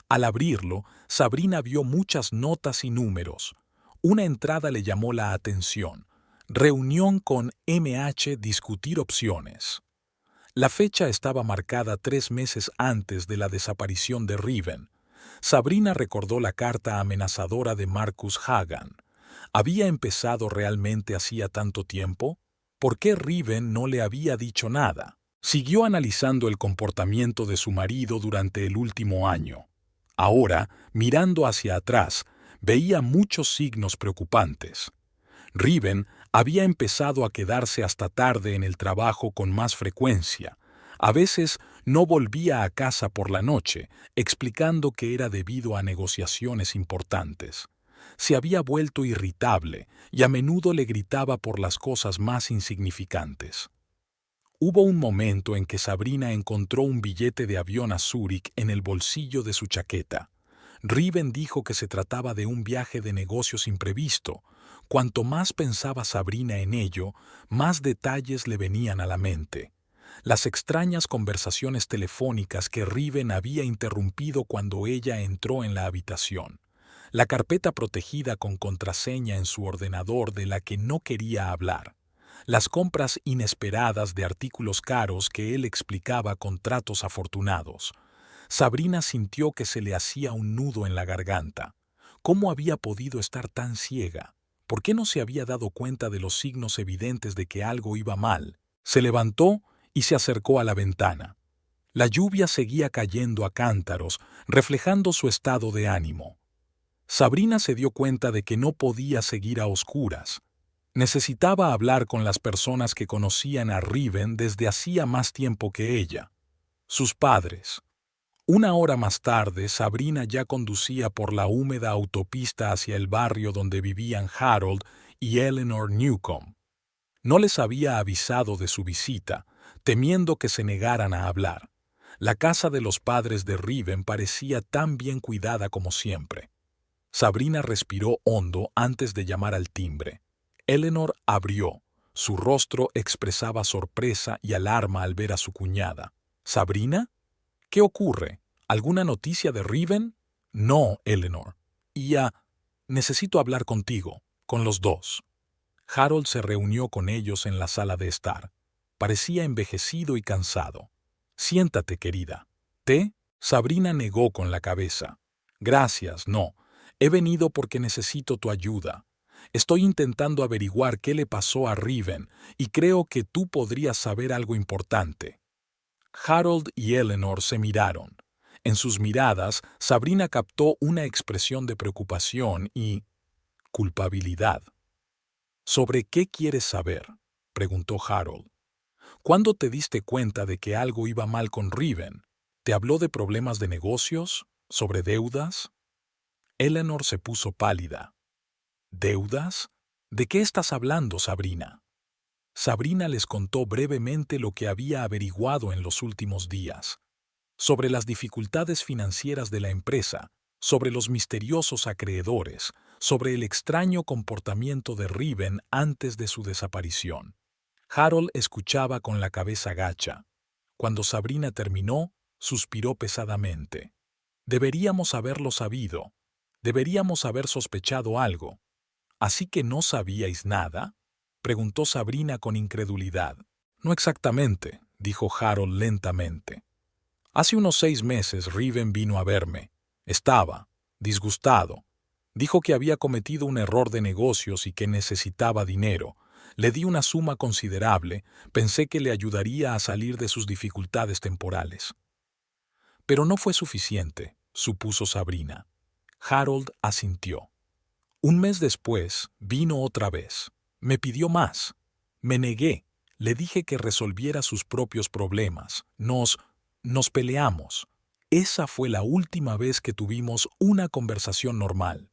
Speaker 1: Al abrirlo, Sabrina vio muchas notas y números. Una entrada le llamó la atención. Reunión con MH discutir opciones. La fecha estaba marcada 3 meses antes de la desaparición de Riven. Sabrina recordó la carta amenazadora de Marcus Hagan. ¿Había empezado realmente hacía tanto tiempo? ¿Por qué Riven no le había dicho nada? Siguió analizando el comportamiento de su marido durante el último año. Ahora, mirando hacia atrás, veía muchos signos preocupantes. Riven había empezado a quedarse hasta tarde en el trabajo con más frecuencia. A veces no volvía a casa por la noche, explicando que era debido a negociaciones importantes. Se había vuelto irritable y a menudo le gritaba por las cosas más insignificantes. Hubo un momento en que Sabrina encontró un billete de avión a Zúrich en el bolsillo de su chaqueta. Riven dijo que se trataba de un viaje de negocios imprevisto. Cuanto más pensaba Sabrina en ello, más detalles le venían a la mente. Las extrañas conversaciones telefónicas que Riven había interrumpido cuando ella entró en la habitación. La carpeta protegida con contraseña en su ordenador de la que no quería hablar. Las compras inesperadas de artículos caros que él explicaba con tratos afortunados. Sabrina sintió que se le hacía un nudo en la garganta. ¿Cómo había podido estar tan ciega? ¿Por qué no se había dado cuenta de los signos evidentes de que algo iba mal? Se levantó y se acercó a la ventana. La lluvia seguía cayendo a cántaros, reflejando su estado de ánimo. Sabrina se dio cuenta de que no podía seguir a oscuras. Necesitaba hablar con las personas que conocían a Riven desde hacía más tiempo que ella. Sus padres. 1 hora más tarde, Sabrina ya conducía por la húmeda autopista hacia el barrio donde vivían Harold y Eleanor Newcomb. No les había avisado de su visita, temiendo que se negaran a hablar. La casa de los padres de Riven parecía tan bien cuidada como siempre. Sabrina respiró hondo antes de llamar al timbre. Eleanor abrió. Su rostro expresaba sorpresa y alarma al ver a su cuñada. ¿Sabrina? ¿Qué ocurre? ¿Alguna noticia de Riven? No, Eleanor. Necesito hablar contigo, con los dos. Harold se reunió con ellos en la sala de estar. Parecía envejecido y cansado. Siéntate, querida. ¿Té? Sabrina negó con la cabeza. Gracias, no. He venido porque necesito tu ayuda. Estoy intentando averiguar qué le pasó a Riven y creo que tú podrías saber algo importante. Harold y Eleanor se miraron. En sus miradas, Sabrina captó una expresión de preocupación y culpabilidad. ¿Sobre qué quieres saber?, preguntó Harold. ¿Cuándo te diste cuenta de que algo iba mal con Riven? ¿Te habló de problemas de negocios? ¿Sobre deudas? Eleanor se puso pálida. ¿Deudas? ¿De qué estás hablando, Sabrina? Sabrina les contó brevemente lo que había averiguado en los últimos días. Sobre las dificultades financieras de la empresa, sobre los misteriosos acreedores, sobre el extraño comportamiento de Riven antes de su desaparición. Harold escuchaba con la cabeza gacha. Cuando Sabrina terminó, suspiró pesadamente. Deberíamos haberlo sabido. Deberíamos haber sospechado algo. ¿Así que no sabíais nada?, preguntó Sabrina con incredulidad. No exactamente, dijo Harold lentamente. Hace unos 6 meses Riven vino a verme. Estaba disgustado. Dijo que había cometido un error de negocios y que necesitaba dinero. Le di una suma considerable, pensé que le ayudaría a salir de sus dificultades temporales. Pero no fue suficiente. supuso Sabrina. Harold asintió. Un mes después, vino otra vez. Me pidió más. Me negué. Le dije que resolviera sus propios problemas. Nos peleamos. Esa fue la última vez que tuvimos una conversación normal.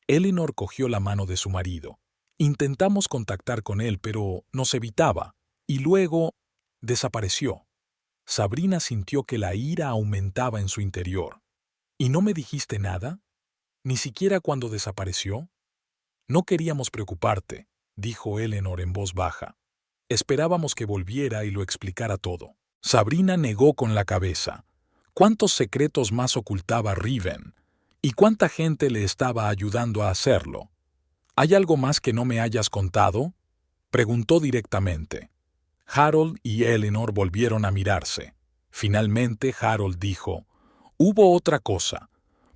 Speaker 1: Eleanor cogió la mano de su marido. Intentamos contactar con él, pero nos evitaba. Y luego desapareció. Sabrina sintió que la ira aumentaba en su interior. ¿Y no me dijiste nada? ¿Ni siquiera cuando desapareció? No queríamos preocuparte, dijo Eleanor en voz baja. Esperábamos que volviera y lo explicara todo. Sabrina negó con la cabeza. ¿Cuántos secretos más ocultaba Riven? ¿Y cuánta gente le estaba ayudando a hacerlo? ¿Hay algo más que no me hayas contado? Preguntó directamente. Harold y Eleanor volvieron a mirarse. Finalmente Harold dijo: «Hubo otra cosa.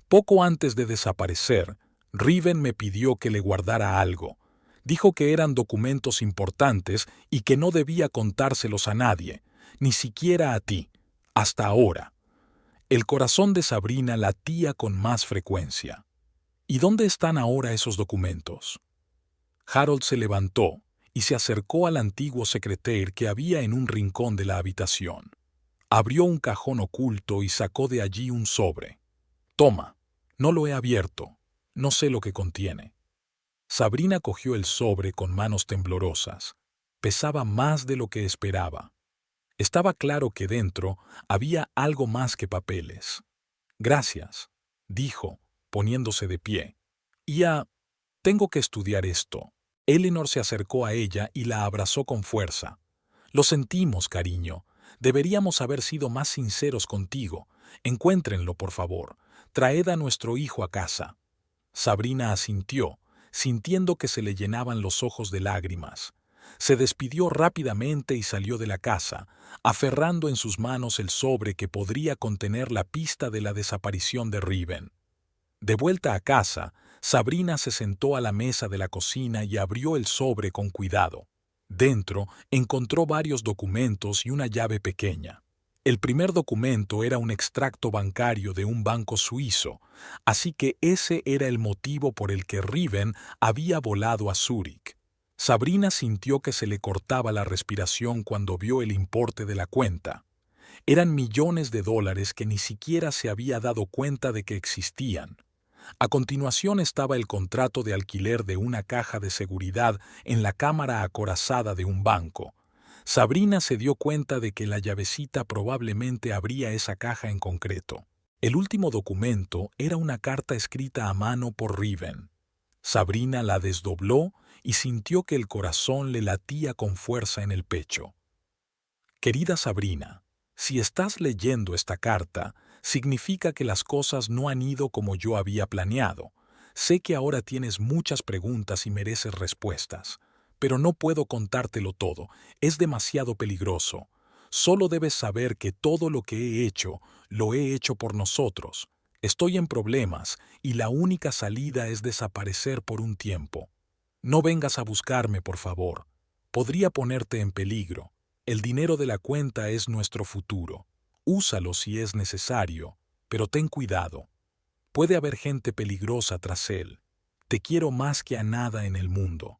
Speaker 1: Poco antes de desaparecer, Riven me pidió que le guardara algo. Dijo que eran documentos importantes y que no debía contárselos a nadie, ni siquiera a ti, hasta ahora». El corazón de Sabrina latía con más frecuencia. ¿Y dónde están ahora esos documentos? Harold se levantó y se acercó al antiguo secretaire que había en un rincón de la habitación. Abrió un cajón oculto y sacó de allí un sobre. «Toma, no lo he abierto. No sé lo que contiene». Sabrina cogió el sobre con manos temblorosas. Pesaba más de lo que esperaba. Estaba claro que dentro había algo más que papeles. «Gracias», dijo, poniéndose de pie. Tengo que estudiar esto». Eleanor se acercó a ella y la abrazó con fuerza. «Lo sentimos, cariño. Deberíamos haber sido más sinceros contigo. Encuéntrenlo, por favor. Traed a nuestro hijo a casa». Sabrina asintió, sintiendo que se le llenaban los ojos de lágrimas. Se despidió rápidamente y salió de la casa, aferrando en sus manos el sobre que podría contener la pista de la desaparición de Riven. De vuelta a casa, Sabrina se sentó a la mesa de la cocina y abrió el sobre con cuidado. Dentro encontró varios documentos y una llave pequeña. El primer documento era un extracto bancario de un banco suizo, así que ese era el motivo por el que Riven había volado a Zúrich. Sabrina sintió que se le cortaba la respiración cuando vio el importe de la cuenta. Eran millones de dólares que ni siquiera se había dado cuenta de que existían. A continuación estaba el contrato de alquiler de una caja de seguridad en la cámara acorazada de un banco. Sabrina se dio cuenta de que la llavecita probablemente abría esa caja en concreto. El último documento era una carta escrita a mano por Riven. Sabrina la desdobló y sintió que el corazón le latía con fuerza en el pecho. «Querida Sabrina, si estás leyendo esta carta, significa que las cosas no han ido como yo había planeado. Sé que ahora tienes muchas preguntas y mereces respuestas, pero no puedo contártelo todo, es demasiado peligroso. Solo debes saber que todo lo que he hecho, lo he hecho por nosotros. Estoy en problemas y la única salida es desaparecer por un tiempo. No vengas a buscarme, por favor. Podría ponerte en peligro. El dinero de la cuenta es nuestro futuro. Úsalo si es necesario, pero ten cuidado. Puede haber gente peligrosa tras él. Te quiero más que a nada en el mundo.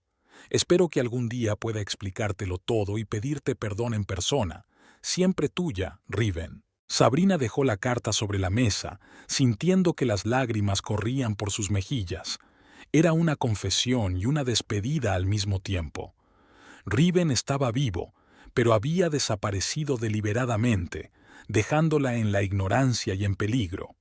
Speaker 1: Espero que algún día pueda explicártelo todo y pedirte perdón en persona. Siempre tuya, Riven». Sabrina dejó la carta sobre la mesa, sintiendo que las lágrimas corrían por sus mejillas. Era una confesión y una despedida al mismo tiempo. Riven estaba vivo, pero había desaparecido deliberadamente, dejándola en la ignorancia y en peligro.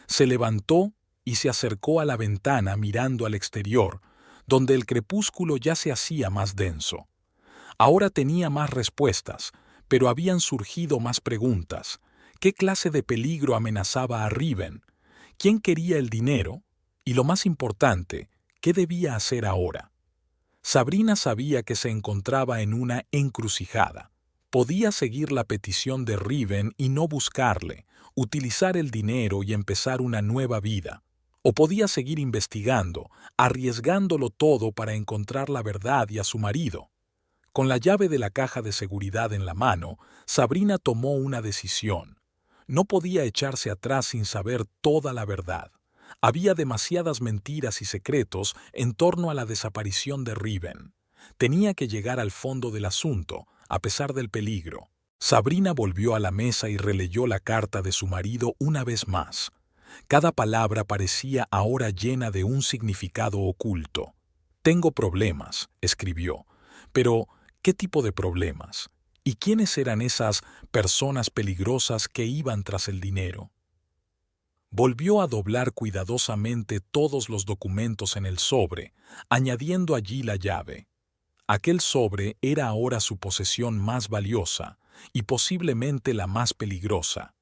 Speaker 1: Se levantó y se acercó a la ventana mirando al exterior, donde el crepúsculo ya se hacía más denso. Ahora tenía más respuestas, pero habían surgido más preguntas. ¿Qué clase de peligro amenazaba a Riven? ¿Quién quería el dinero? Y lo más importante, ¿qué debía hacer ahora? Sabrina sabía que se encontraba en una encrucijada. Podía seguir la petición de Riven y no buscarle, utilizar el dinero y empezar una nueva vida. O podía seguir investigando, arriesgándolo todo para encontrar la verdad y a su marido. Con la llave de la caja de seguridad en la mano, Sabrina tomó una decisión. no podía echarse atrás sin saber toda la verdad. Había demasiadas mentiras y secretos en torno a la desaparición de Riven. Tenía que llegar al fondo del asunto, a pesar del peligro. Sabrina volvió a la mesa y releyó la carta de su marido una vez más. Cada palabra parecía ahora llena de un significado oculto. «Tengo problemas», escribió. Pero, ¿qué tipo de problemas? ¿Y quiénes eran esas personas peligrosas que iban tras el dinero? Volvió a doblar cuidadosamente todos los documentos en el sobre, añadiendo allí la llave. Aquel sobre era ahora su posesión más valiosa y posiblemente la más peligrosa.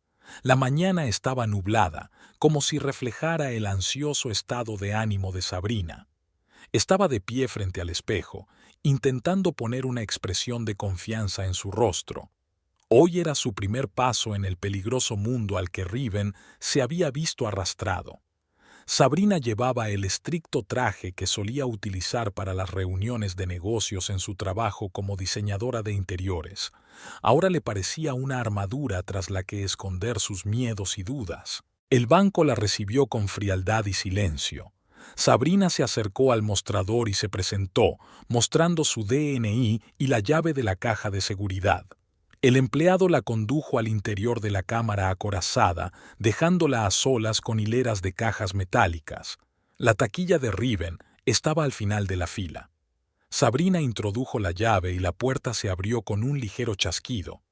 Speaker 1: La mañana estaba nublada, como si reflejara el ansioso estado de ánimo de Sabrina. Estaba de pie frente al espejo, intentando poner una expresión de confianza en su rostro. Hoy era su primer paso en el peligroso mundo al que Riven se había visto arrastrado. Sabrina llevaba el estricto traje que solía utilizar para las reuniones de negocios en su trabajo como diseñadora de interiores. Ahora le parecía una armadura tras la que esconder sus miedos y dudas. El banco la recibió con frialdad y silencio. Sabrina se acercó al mostrador y se presentó, mostrando su DNI y la llave de la caja de seguridad. El empleado la condujo al interior de la cámara acorazada, dejándola a solas con hileras de cajas metálicas. La taquilla de Riven estaba al final de la fila. Sabrina introdujo la llave y la puerta se abrió con un ligero chasquido.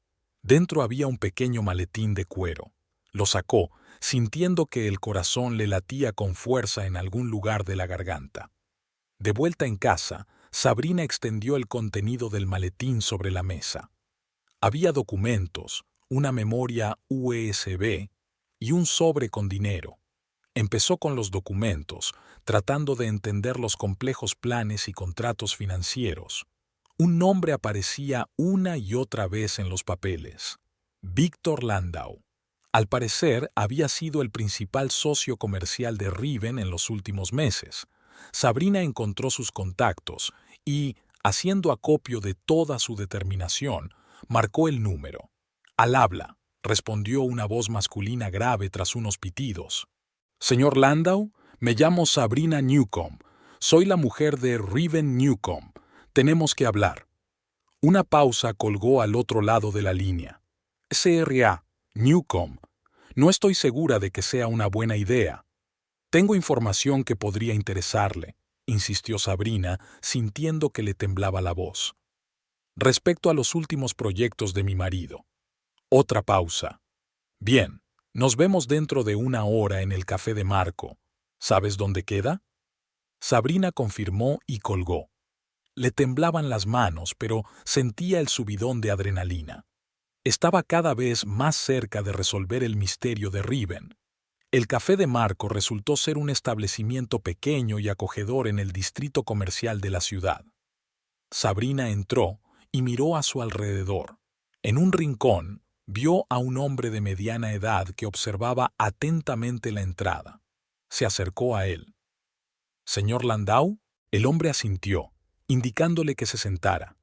Speaker 1: Dentro había un pequeño maletín de cuero. Lo sacó, sintiendo que el corazón le latía con fuerza en algún lugar de la garganta. De vuelta en casa, Sabrina extendió el contenido del maletín sobre la mesa. Había documentos, una memoria USB y un sobre con dinero. Empezó con los documentos, tratando de entender los complejos planes y contratos financieros. Un nombre aparecía una y otra vez en los papeles: Víctor Landau. Al parecer, había sido el principal socio comercial de Riven en los últimos meses. Sabrina encontró sus contactos y, haciendo acopio de toda su determinación, marcó el número. «Al habla», respondió una voz masculina grave tras unos pitidos. «Señor Landau, me llamo Sabrina Newcomb. Soy la mujer de Riven Newcomb. Tenemos que hablar». Una pausa colgó al otro lado de la línea. «SRA, Newcomb. No estoy segura de que sea una buena idea». «Tengo información que podría interesarle», insistió Sabrina, sintiendo que le temblaba la voz. «Respecto a los últimos proyectos de mi marido». Otra pausa. «Bien, nos vemos dentro de una hora en el café de Marco. ¿Sabes dónde queda?». Sabrina confirmó y colgó. Le temblaban las manos, pero sentía el subidón de adrenalina. Estaba cada vez más cerca de resolver el misterio de Riven. El café de Marco resultó ser un establecimiento pequeño y acogedor en el distrito comercial de la ciudad. Sabrina entró y miró a su alrededor. En un rincón, vio a un hombre de mediana edad que observaba atentamente la entrada. Se acercó a él. «¿Señor Landau?». El hombre asintió, indicándole que se sentara.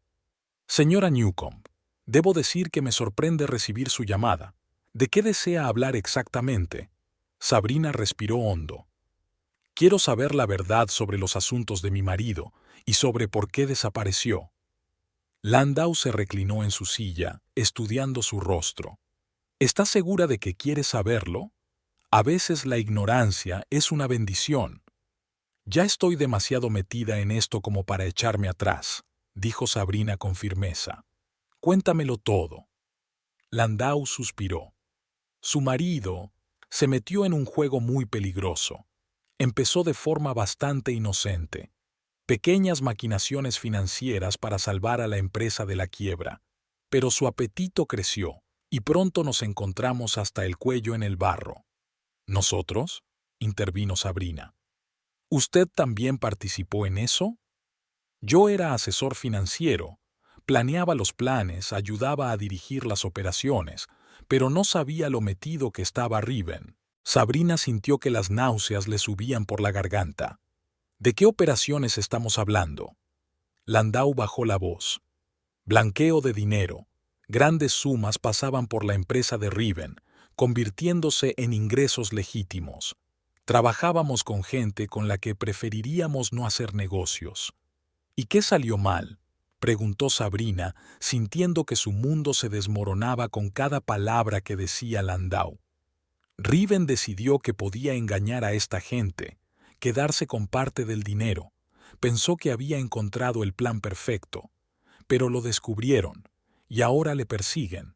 Speaker 1: «Señora Newcomb, debo decir que me sorprende recibir su llamada. ¿De qué desea hablar exactamente?». Sabrina respiró hondo. «Quiero saber la verdad sobre los asuntos de mi marido y sobre por qué desapareció». Landau se reclinó en su silla, estudiando su rostro. «¿Estás segura de que quieres saberlo? A veces la ignorancia es una bendición». «Ya estoy demasiado metida en esto como para echarme atrás», dijo Sabrina con firmeza. «Cuéntamelo todo». Landau suspiró. Su marido se metió en un juego muy peligroso. Empezó de forma bastante inocente. Pequeñas maquinaciones financieras para salvar a la empresa de la quiebra. Pero su apetito creció, y pronto nos encontramos hasta el cuello en el barro. «¿Nosotros?», intervino Sabrina. «¿Usted también participó en eso?». «Yo era asesor financiero. Planeaba los planes, ayudaba a dirigir las operaciones, pero no sabía lo metido que estaba Riven». Sabrina sintió que las náuseas le subían por la garganta. «¿De qué operaciones estamos hablando?». Landau bajó la voz. «Blanqueo de dinero. Grandes sumas pasaban por la empresa de Riven. convirtiéndose en ingresos legítimos. Trabajábamos con gente con la que preferiríamos no hacer negocios. ¿Y qué salió mal?, preguntó Sabrina, sintiendo que su mundo se desmoronaba con cada palabra que decía Landau. Riven decidió que podía engañar a esta gente, quedarse con parte del dinero. Pensó que había encontrado el plan perfecto, pero lo descubrieron, y ahora le persiguen.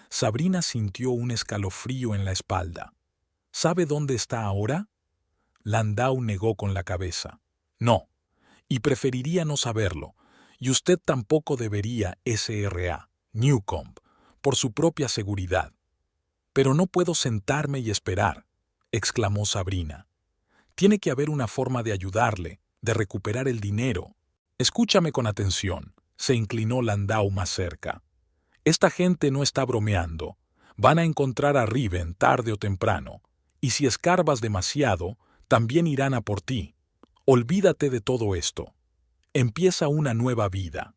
Speaker 1: Sabrina sintió un escalofrío en la espalda. ¿Sabe dónde está ahora? Landau negó con la cabeza. No, y preferiría no saberlo, y usted tampoco debería, S.R.A. Newcomb, por su propia seguridad. Pero no puedo sentarme y esperar, exclamó Sabrina. Tiene que haber una forma de ayudarle, de recuperar el dinero. Escúchame con atención, se inclinó Landau más cerca. Esta gente no está bromeando. Van a encontrar a Riven tarde o temprano, y si escarbas demasiado, también irán a por ti. Olvídate de todo esto. Empieza una nueva vida.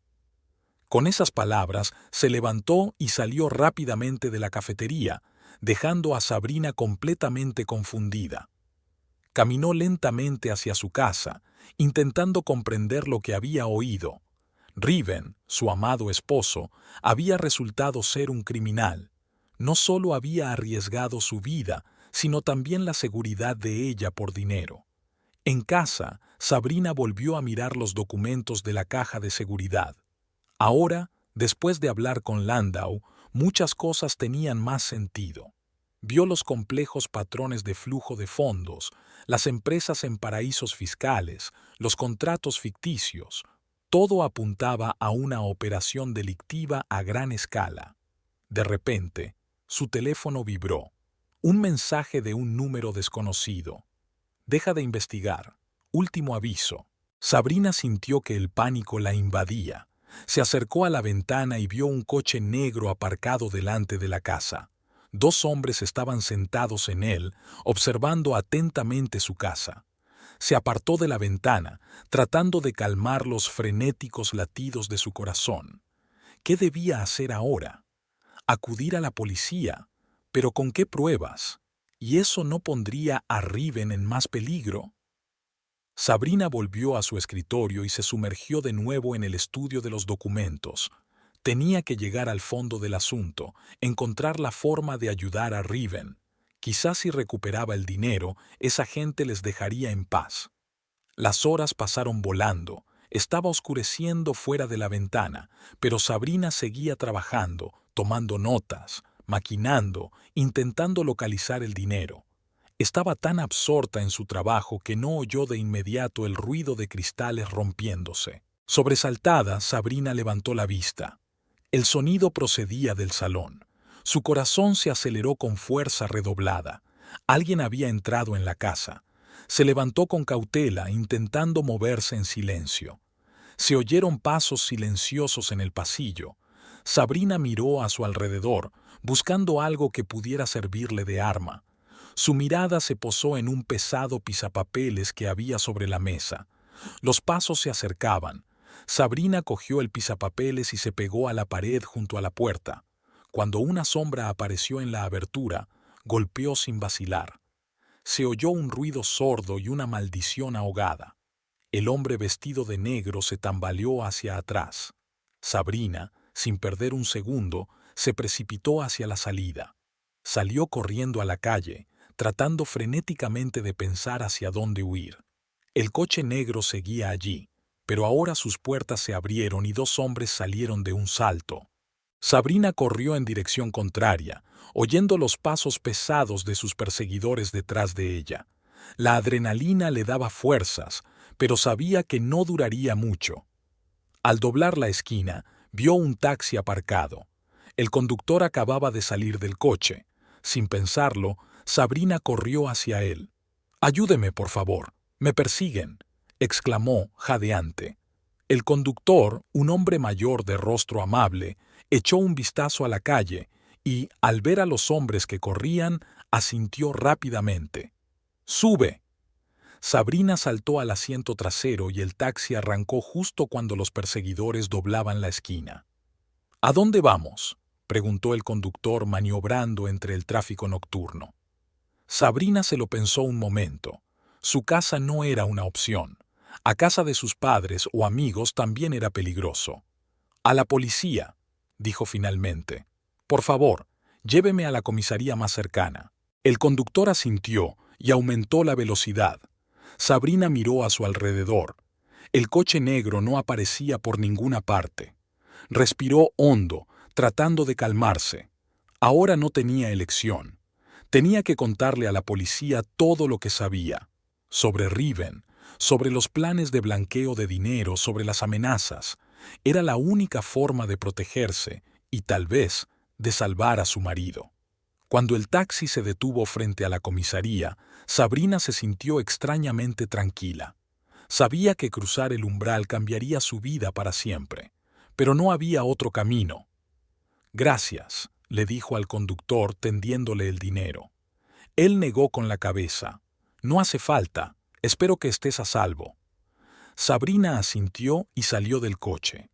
Speaker 1: Con esas palabras, se levantó y salió rápidamente de la cafetería, dejando a Sabrina completamente confundida. Caminó lentamente hacia su casa, intentando comprender lo que había oído. Riven, su amado esposo, había resultado ser un criminal. No solo había arriesgado su vida, sino también la seguridad de ella por dinero. En casa, Sabrina volvió a mirar los documentos de la caja de seguridad. Ahora, después de hablar con Landau, muchas cosas tenían más sentido. Vio los complejos patrones de flujo de fondos, las empresas en paraísos fiscales, los contratos ficticios. Todo apuntaba a una operación delictiva a gran escala. De repente, su teléfono vibró. Un mensaje de un número desconocido. Deja de investigar. Último aviso. Sabrina sintió que el pánico la invadía. Se acercó a la ventana y vio un coche negro aparcado delante de la casa. 2 hombres estaban sentados en él, observando atentamente su casa. Se apartó de la ventana, tratando de calmar los frenéticos latidos de su corazón. ¿Qué debía hacer ahora? Acudir a la policía. ¿Pero con qué pruebas? ¿Y eso no pondría a Riven en más peligro? Sabrina volvió a su escritorio y se sumergió de nuevo en el estudio de los documentos. Tenía que llegar al fondo del asunto, encontrar la forma de ayudar a Riven. Quizás si recuperaba el dinero, esa gente les dejaría en paz. Las horas pasaron volando. Estaba oscureciendo fuera de la ventana, pero Sabrina seguía trabajando, tomando notas, maquinando, intentando localizar el dinero. Estaba tan absorta en su trabajo que no oyó de inmediato el ruido de cristales rompiéndose. Sobresaltada, Sabrina levantó la vista. El sonido procedía del salón. Su corazón se aceleró con fuerza redoblada. Alguien había entrado en la casa. Se levantó con cautela, intentando moverse en silencio. Se oyeron pasos silenciosos en el pasillo. Sabrina miró a su alrededor, buscando algo que pudiera servirle de arma. Su mirada se posó en un pesado pisapapeles que había sobre la mesa. Los pasos se acercaban. Sabrina cogió el pisapapeles y se pegó a la pared junto a la puerta. Cuando una sombra apareció en la abertura, golpeó sin vacilar. Se oyó un ruido sordo y una maldición ahogada. El hombre vestido de negro se tambaleó hacia atrás. Sabrina, sin perder un segundo, se precipitó hacia la salida. Salió corriendo a la calle, tratando frenéticamente de pensar hacia dónde huir. El coche negro seguía allí, pero ahora sus puertas se abrieron y 2 hombres salieron de un salto. Sabrina corrió en dirección contraria, oyendo los pasos pesados de sus perseguidores detrás de ella. La adrenalina le daba fuerzas, pero sabía que no duraría mucho. Al doblar la esquina, vio un taxi aparcado. El conductor acababa de salir del coche. Sin pensarlo, Sabrina corrió hacia él. «Ayúdeme, por favor. Me persiguen», exclamó, jadeante. El conductor, un hombre mayor de rostro amable, echó un vistazo a la calle y, al ver a los hombres que corrían, asintió rápidamente. «¡Sube!». Sabrina saltó al asiento trasero y el taxi arrancó justo cuando los perseguidores doblaban la esquina. «¿A dónde vamos?», preguntó el conductor maniobrando entre el tráfico nocturno. Sabrina se lo pensó un momento. Su casa no era una opción. A casa de sus padres o amigos también era peligroso. «A la policía», dijo finalmente. «Por favor, lléveme a la comisaría más cercana». El conductor asintió y aumentó la velocidad. Sabrina miró a su alrededor. El coche negro no aparecía por ninguna parte. Respiró hondo, tratando de calmarse. Ahora no tenía elección. Tenía que contarle a la policía todo lo que sabía. Sobre Riven, sobre los planes de blanqueo de dinero, sobre las amenazas. Era la única forma de protegerse y, tal vez, de salvar a su marido. Cuando el taxi se detuvo frente a la comisaría, Sabrina se sintió extrañamente tranquila. Sabía que cruzar el umbral cambiaría su vida para siempre, pero no había otro camino. «Gracias», le dijo al conductor tendiéndole el dinero. Él negó con la cabeza. «No hace falta, espero que estés a salvo». Sabrina asintió y salió del coche.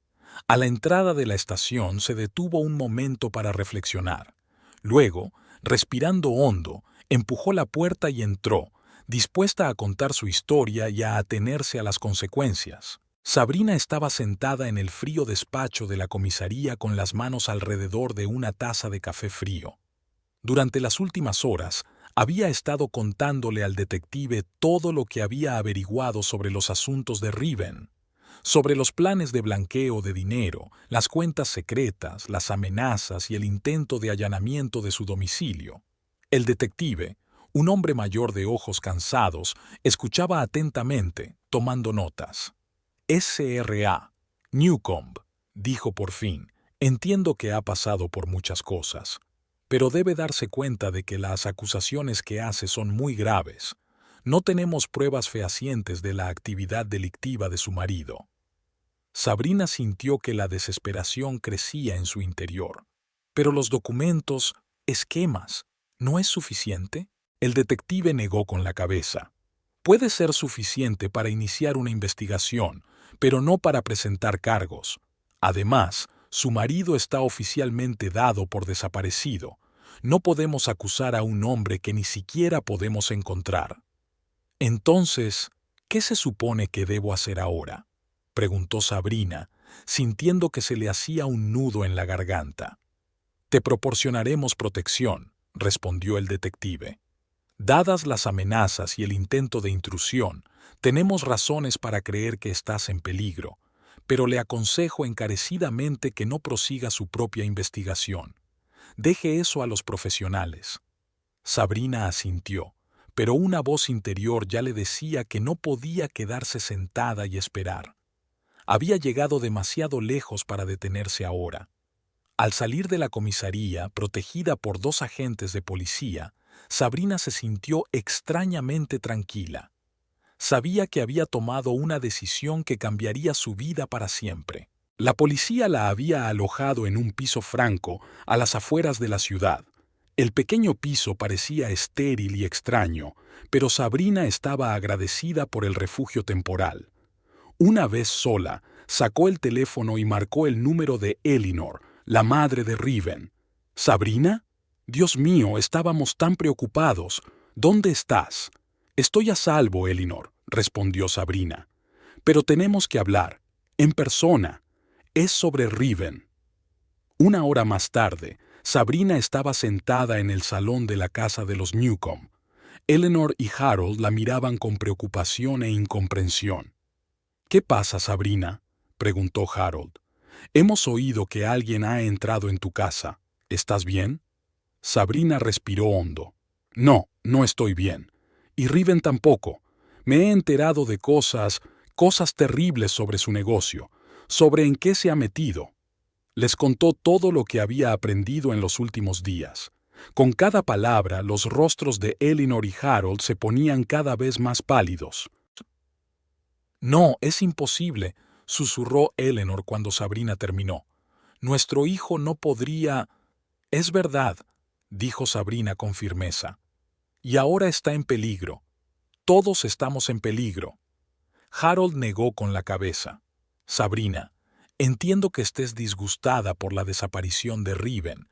Speaker 1: A la entrada de la estación se detuvo un momento para reflexionar. Luego, respirando hondo, empujó la puerta y entró, dispuesta a contar su historia y a atenerse a las consecuencias. Sabrina estaba sentada en el frío despacho de la comisaría con las manos alrededor de una taza de café frío. Durante las últimas horas, había estado contándole al detective todo lo que había averiguado sobre los asuntos de Riven, sobre los planes de blanqueo de dinero, las cuentas secretas, las amenazas y el intento de allanamiento de su domicilio. El detective, un hombre mayor de ojos cansados, escuchaba atentamente, tomando notas. «S.R.A. Newcomb», dijo por fin, «entiendo que ha pasado por muchas cosas, pero debe darse cuenta de que las acusaciones que hace son muy graves. No tenemos pruebas fehacientes de la actividad delictiva de su marido». Sabrina sintió que la desesperación crecía en su interior. «Pero los documentos, esquemas, ¿no es suficiente?». El detective negó con la cabeza. «Puede ser suficiente para iniciar una investigación, pero no para presentar cargos. Además, su marido está oficialmente dado por desaparecido. No podemos acusar a un hombre que ni siquiera podemos encontrar». «Entonces, ¿qué se supone que debo hacer ahora?», preguntó Sabrina, sintiendo que se le hacía un nudo en la garganta. «Te proporcionaremos protección», respondió el detective. «Dadas las amenazas y el intento de intrusión, tenemos razones para creer que estás en peligro, pero le aconsejo encarecidamente que no prosiga su propia investigación. Deje eso a los profesionales». Sabrina asintió, pero una voz interior ya le decía que no podía quedarse sentada y esperar. Había llegado demasiado lejos para detenerse ahora. Al salir de la comisaría, protegida por 2 agentes de policía, Sabrina se sintió extrañamente tranquila. Sabía que había tomado una decisión que cambiaría su vida para siempre. La policía la había alojado en un piso franco a las afueras de la ciudad. El pequeño piso parecía estéril y extraño, pero Sabrina estaba agradecida por el refugio temporal. Una vez sola, sacó el teléfono y marcó el número de Eleanor, la madre de Riven. «¿Sabrina? Dios mío, estábamos tan preocupados. ¿Dónde estás?» «Estoy a salvo, Eleanor», respondió Sabrina. «Pero tenemos que hablar, en persona. Es sobre Riven». Una hora más tarde, Sabrina estaba sentada en el salón de la casa de los Newcomb. Eleanor y Harold la miraban con preocupación e incomprensión. «¿Qué pasa, Sabrina?», preguntó Harold. «Hemos oído que alguien ha entrado en tu casa. ¿Estás bien?». Sabrina respiró hondo. «No, no estoy bien. Y Riven tampoco. Me he enterado de cosas terribles sobre su negocio, sobre en qué se ha metido». Les contó todo lo que había aprendido en los últimos días. Con cada palabra, los rostros de Eleanor y Harold se ponían cada vez más pálidos. «No, es imposible», susurró Eleanor cuando Sabrina terminó. «Nuestro hijo no podría...». «Es verdad», dijo Sabrina con firmeza. «Y ahora está en peligro. Todos estamos en peligro». Harold negó con la cabeza. «Sabrina, Entiendo que estés disgustada por la desaparición de Riven,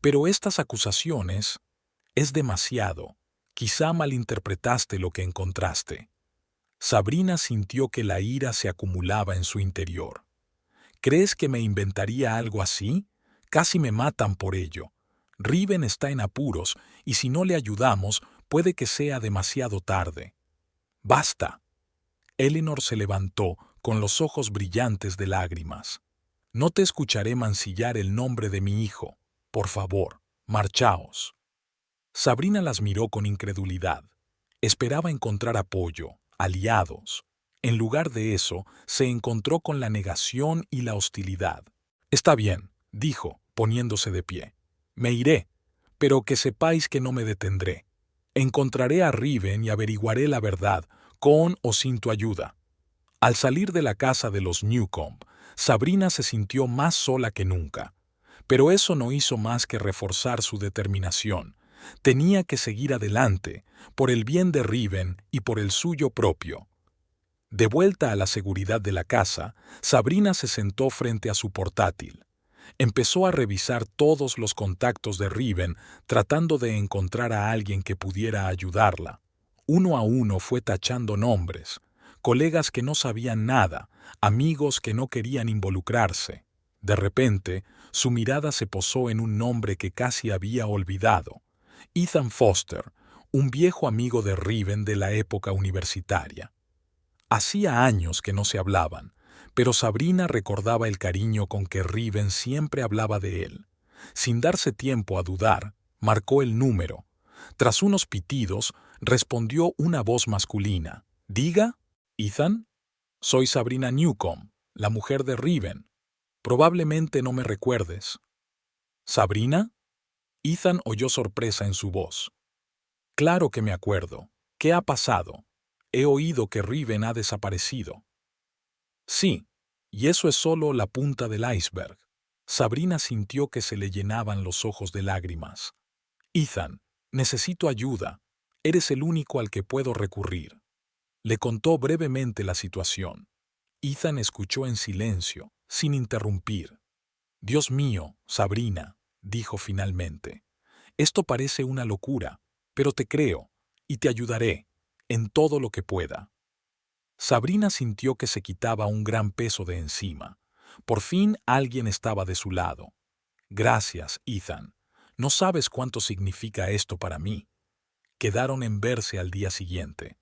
Speaker 1: pero estas acusaciones es demasiado. Quizá malinterpretaste lo que encontraste. Sabrina sintió que la ira se acumulaba en su interior. ¿Crees que me inventaría algo así? Casi me matan por ello. Riven está en apuros y si no le ayudamos, puede que sea demasiado tarde. ¡Basta! Eleanor se levantó con los ojos brillantes de lágrimas. No te escucharé mancillar el nombre de mi hijo. Por favor, marchaos. Sabrina las miró con incredulidad. Esperaba encontrar apoyo, aliados. En lugar de eso, se encontró con la negación y la hostilidad. Está bien, dijo, poniéndose de pie. Me iré, pero que sepáis que no me detendré. Encontraré a Riven y averiguaré la verdad, con o sin tu ayuda. Al salir de la casa de los Newcomb, Sabrina se sintió más sola que nunca. Pero eso no hizo más que reforzar su determinación. Tenía que seguir adelante, por el bien de Riven y por el suyo propio. De vuelta a la seguridad de la casa, Sabrina se sentó frente a su portátil. Empezó a revisar todos los contactos de Riven, tratando de encontrar a alguien que pudiera ayudarla. Uno a uno fue tachando nombres, colegas que no sabían nada, amigos que no querían involucrarse. De repente, su mirada se posó en un nombre que casi había olvidado. Ethan Foster, un viejo amigo de Riven de la época universitaria. Hacía años que no se hablaban, pero Sabrina recordaba el cariño con que Riven siempre hablaba de él. Sin darse tiempo a dudar, marcó el número. Tras unos pitidos, respondió una voz masculina. «Diga, Ethan, soy Sabrina Newcomb, la mujer de Riven. Probablemente no me recuerdes». «¿Sabrina?» Ethan oyó sorpresa en su voz. «Claro que me acuerdo. ¿Qué ha pasado? He oído que Riven ha desaparecido». «Sí, y eso es solo la punta del iceberg». Sabrina sintió que se le llenaban los ojos de lágrimas. «Ethan, necesito ayuda. Eres el único al que puedo recurrir». Le contó brevemente la situación. Ethan escuchó en silencio, sin interrumpir. «Dios mío, Sabrina», dijo finalmente. «Esto parece una locura, pero te creo, y te ayudaré, en todo lo que pueda». Sabrina sintió que se quitaba un gran peso de encima. Por fin alguien estaba de su lado. «Gracias, Ethan. No sabes cuánto significa esto para mí». Quedaron en verse al día siguiente.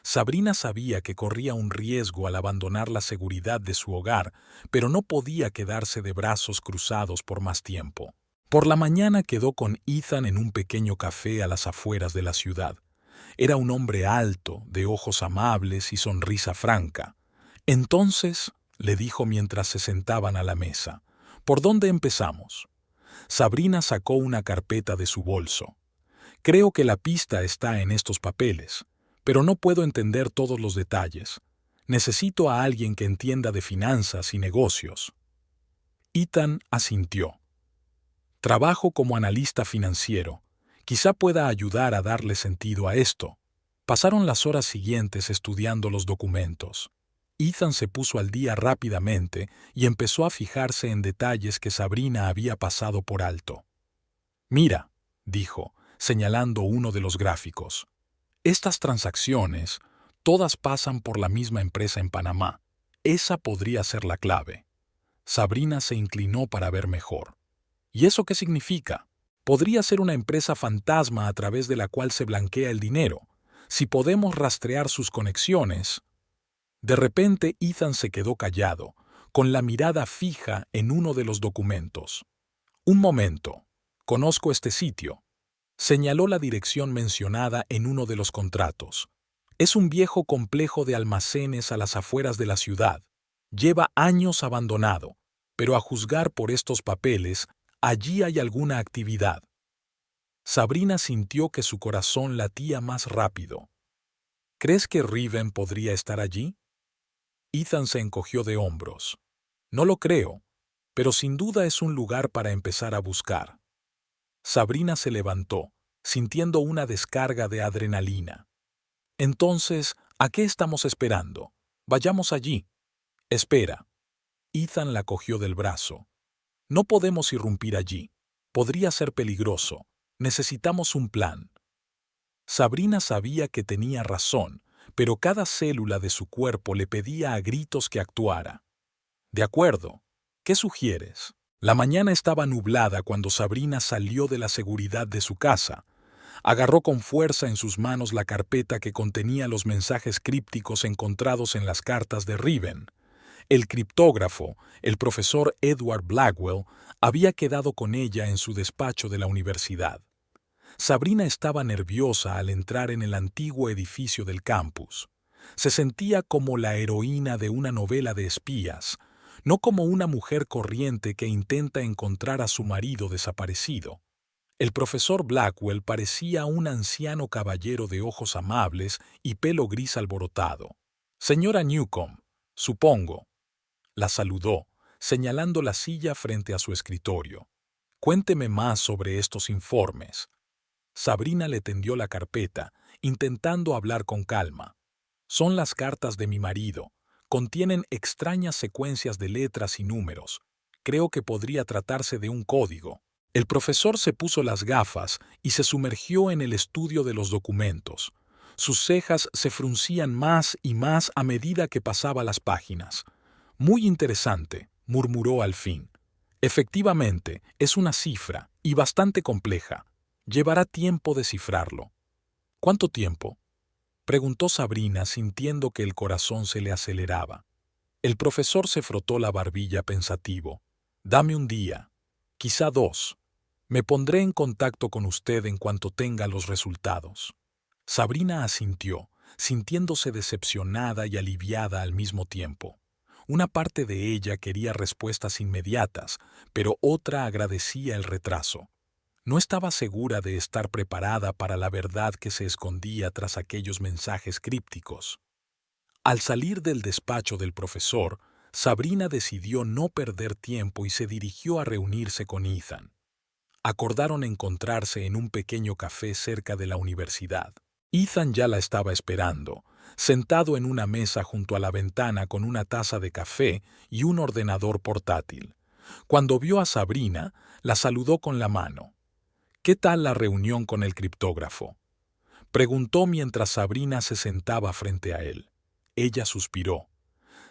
Speaker 1: Sabrina sabía que corría un riesgo al abandonar la seguridad de su hogar, pero no podía quedarse de brazos cruzados por más tiempo. Por la mañana quedó con Ethan en un pequeño café a las afueras de la ciudad. Era un hombre alto, de ojos amables y sonrisa franca. «Entonces», le dijo mientras se sentaban a la mesa, «¿por dónde empezamos?» Sabrina sacó una carpeta de su bolso. «Creo que la pista está en estos papeles, pero no puedo entender todos los detalles. Necesito a alguien que entienda de finanzas y negocios». Ethan asintió. «Trabajo como analista financiero. Quizá pueda ayudar a darle sentido a esto». Pasaron las horas siguientes estudiando los documentos. Ethan se puso al día rápidamente y empezó a fijarse en detalles que Sabrina había pasado por alto. «Mira», dijo, señalando uno de los gráficos. «Estas transacciones, todas pasan por la misma empresa en Panamá. Esa podría ser la clave». Sabrina se inclinó para ver mejor. «¿Y eso qué significa? Podría ser una empresa fantasma a través de la cual se blanquea el dinero. Si podemos rastrear sus conexiones». De repente Ethan se quedó callado, con la mirada fija en uno de los documentos. «Un momento. Conozco este sitio». Señaló la dirección mencionada en uno de los contratos. «Es un viejo complejo de almacenes a las afueras de la ciudad. Lleva años abandonado, pero a juzgar por estos papeles, allí hay alguna actividad». Sabrina sintió que su corazón latía más rápido. «¿Crees que Riven podría estar allí?» Ethan se encogió de hombros. «No lo creo, pero sin duda es un lugar para empezar a buscar». Sabrina se levantó, sintiendo una descarga de adrenalina. «Entonces, ¿a qué estamos esperando? Vayamos allí». «Espera». Ethan la cogió del brazo. No podemos irrumpir allí. Podría ser peligroso. Necesitamos un plan. Sabrina sabía que tenía razón, pero cada célula de su cuerpo le pedía a gritos que actuara. De acuerdo. ¿Qué sugieres? La mañana estaba nublada cuando Sabrina salió de la seguridad de su casa. Agarró con fuerza en sus manos la carpeta que contenía los mensajes crípticos encontrados en las cartas de Riven. El criptógrafo, el profesor Edward Blackwell, había quedado con ella en su despacho de la universidad. Sabrina estaba nerviosa al entrar en el antiguo edificio del campus. Se sentía como la heroína de una novela de espías, no como una mujer corriente que intenta encontrar a su marido desaparecido. El profesor Blackwell parecía un anciano caballero de ojos amables y pelo gris alborotado. Señora Newcomb, supongo. La saludó, señalando la silla frente a su escritorio. Cuénteme más sobre estos informes. Sabrina le tendió la carpeta, intentando hablar con calma. Son las cartas de mi marido. Contienen extrañas secuencias de letras y números. Creo que podría tratarse de un código. El profesor se puso las gafas y se sumergió en el estudio de los documentos. Sus cejas se fruncían más y más a medida que pasaba las páginas. Muy interesante, murmuró al fin. Efectivamente, es una cifra, y bastante compleja. Llevará tiempo descifrarlo. ¿Cuánto tiempo? Preguntó Sabrina, sintiendo que el corazón se le aceleraba. El profesor se frotó la barbilla pensativo. Dame un día, quizá 2. Me pondré en contacto con usted en cuanto tenga los resultados. Sabrina asintió, sintiéndose decepcionada y aliviada al mismo tiempo. Una parte de ella quería respuestas inmediatas, pero otra agradecía el retraso. No estaba segura de estar preparada para la verdad que se escondía tras aquellos mensajes crípticos. Al salir del despacho del profesor, Sabrina decidió no perder tiempo y se dirigió a reunirse con Ethan. Acordaron encontrarse en un pequeño café cerca de la universidad. Ethan ya la estaba esperando, sentado en una mesa junto a la ventana con una taza de café y un ordenador portátil. Cuando vio a Sabrina, la saludó con la mano. ¿Qué tal la reunión con el criptógrafo? Preguntó mientras Sabrina se sentaba frente a él. Ella suspiró.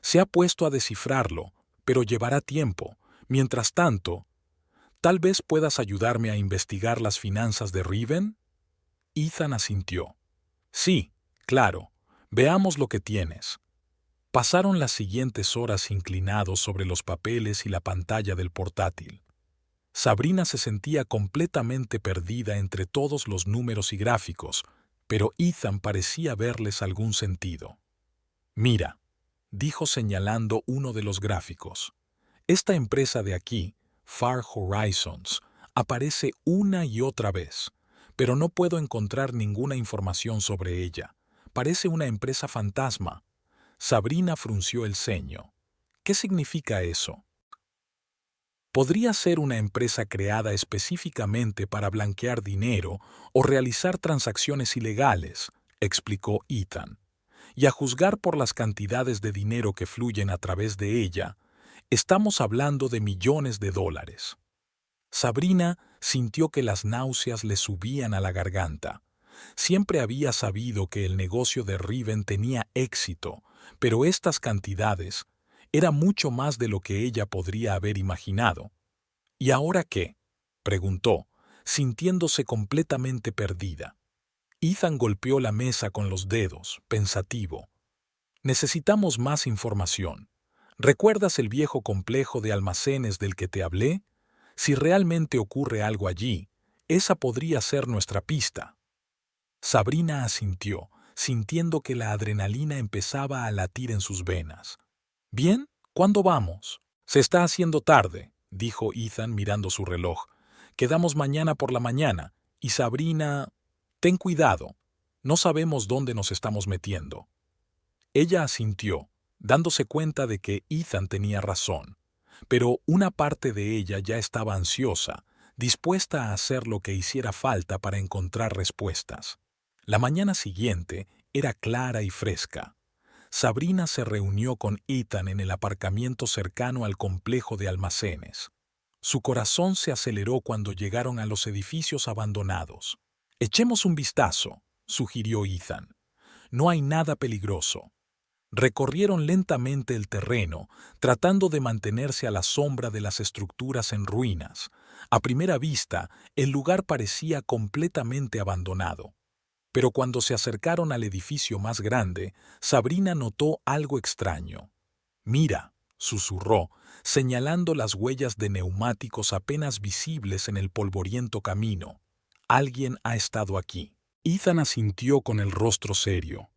Speaker 1: Se ha puesto a descifrarlo, pero llevará tiempo. Mientras tanto, ¿tal vez puedas ayudarme a investigar las finanzas de Riven? Ethan asintió. Sí, claro. Veamos lo que tienes. Pasaron las siguientes horas inclinados sobre los papeles y la pantalla del portátil. Sabrina se sentía completamente perdida entre todos los números y gráficos, pero Ethan parecía verles algún sentido. Mira, dijo señalando uno de los gráficos. Esta empresa de aquí, Far Horizons, aparece una y otra vez, pero no puedo encontrar ninguna información sobre ella. Parece una empresa fantasma. Sabrina frunció el ceño. ¿Qué significa eso? Podría ser una empresa creada específicamente para blanquear dinero o realizar transacciones ilegales, explicó Ethan. Y a juzgar por las cantidades de dinero que fluyen a través de ella, estamos hablando de millones de dólares. Sabrina sintió que las náuseas le subían a la garganta. Siempre había sabido que el negocio de Riven tenía éxito, pero estas cantidades era mucho más de lo que ella podría haber imaginado. ¿Y ahora qué? Preguntó, sintiéndose completamente perdida. Ethan golpeó la mesa con los dedos, pensativo. Necesitamos más información. ¿Recuerdas el viejo complejo de almacenes del que te hablé? Si realmente ocurre algo allí, esa podría ser nuestra pista. Sabrina asintió, sintiendo que la adrenalina empezaba a latir en sus venas. Bien, ¿cuándo vamos? Se está haciendo tarde, dijo Ethan mirando su reloj. Quedamos mañana por la mañana, y Sabrina... Ten cuidado, no sabemos dónde nos estamos metiendo. Ella asintió, dándose cuenta de que Ethan tenía razón, pero una parte de ella ya estaba ansiosa, dispuesta a hacer lo que hiciera falta para encontrar respuestas. La mañana siguiente era clara y fresca. Sabrina se reunió con Ethan en el aparcamiento cercano al complejo de almacenes. Su corazón se aceleró cuando llegaron a los edificios abandonados. «Echemos un vistazo», sugirió Ethan. «No hay nada peligroso». Recorrieron lentamente el terreno, tratando de mantenerse a la sombra de las estructuras en ruinas. A primera vista, el lugar parecía completamente abandonado. Pero cuando se acercaron al edificio más grande, Sabrina notó algo extraño. «Mira», susurró, señalando las huellas de neumáticos apenas visibles en el polvoriento camino. «Alguien ha estado aquí». Ethan asintió con el rostro serio.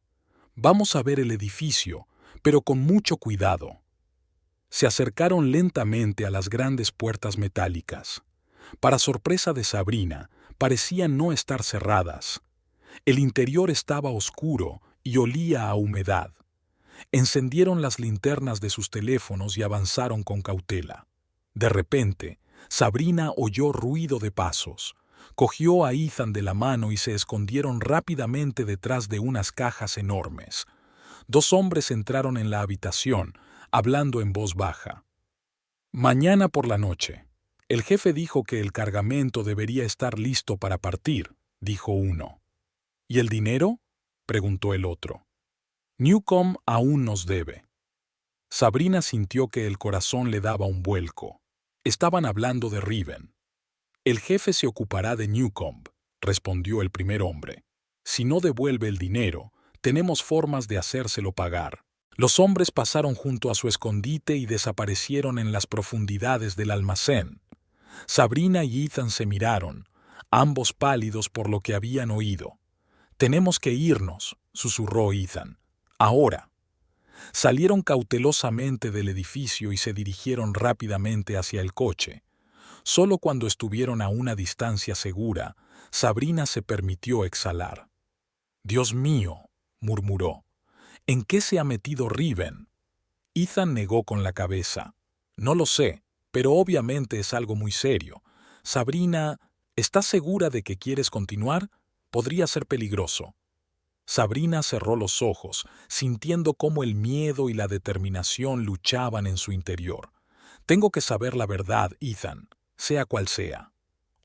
Speaker 1: «Vamos a ver el edificio, pero con mucho cuidado». Se acercaron lentamente a las grandes puertas metálicas. Para sorpresa de Sabrina, parecían no estar cerradas. El interior estaba oscuro y olía a humedad. Encendieron las linternas de sus teléfonos y avanzaron con cautela. De repente, Sabrina oyó ruido de pasos. Cogió a Ethan de la mano y se escondieron rápidamente detrás de unas cajas enormes. Dos hombres entraron en la habitación, hablando en voz baja. «Mañana por la noche. El jefe dijo que el cargamento debería estar listo para partir», dijo uno. «¿Y el dinero?», preguntó el otro. «Newcomb aún nos debe». Sabrina sintió que el corazón le daba un vuelco. Estaban hablando de Riven. «El jefe se ocupará de Newcomb», respondió el primer hombre. «Si no devuelve el dinero, tenemos formas de hacérselo pagar». Los hombres pasaron junto a su escondite y desaparecieron en las profundidades del almacén. Sabrina y Ethan se miraron, ambos pálidos por lo que habían oído. «Tenemos que irnos», susurró Ethan. «Ahora». Salieron cautelosamente del edificio y se dirigieron rápidamente hacia el coche. Solo cuando estuvieron a una distancia segura, Sabrina se permitió exhalar. «Dios mío», murmuró, «¿en qué se ha metido Riven?». Ethan negó con la cabeza. «No lo sé, pero obviamente es algo muy serio. Sabrina, ¿estás segura de que quieres continuar? Podría ser peligroso». Sabrina cerró los ojos, sintiendo cómo el miedo y la determinación luchaban en su interior. «Tengo que saber la verdad, Ethan, sea cual sea».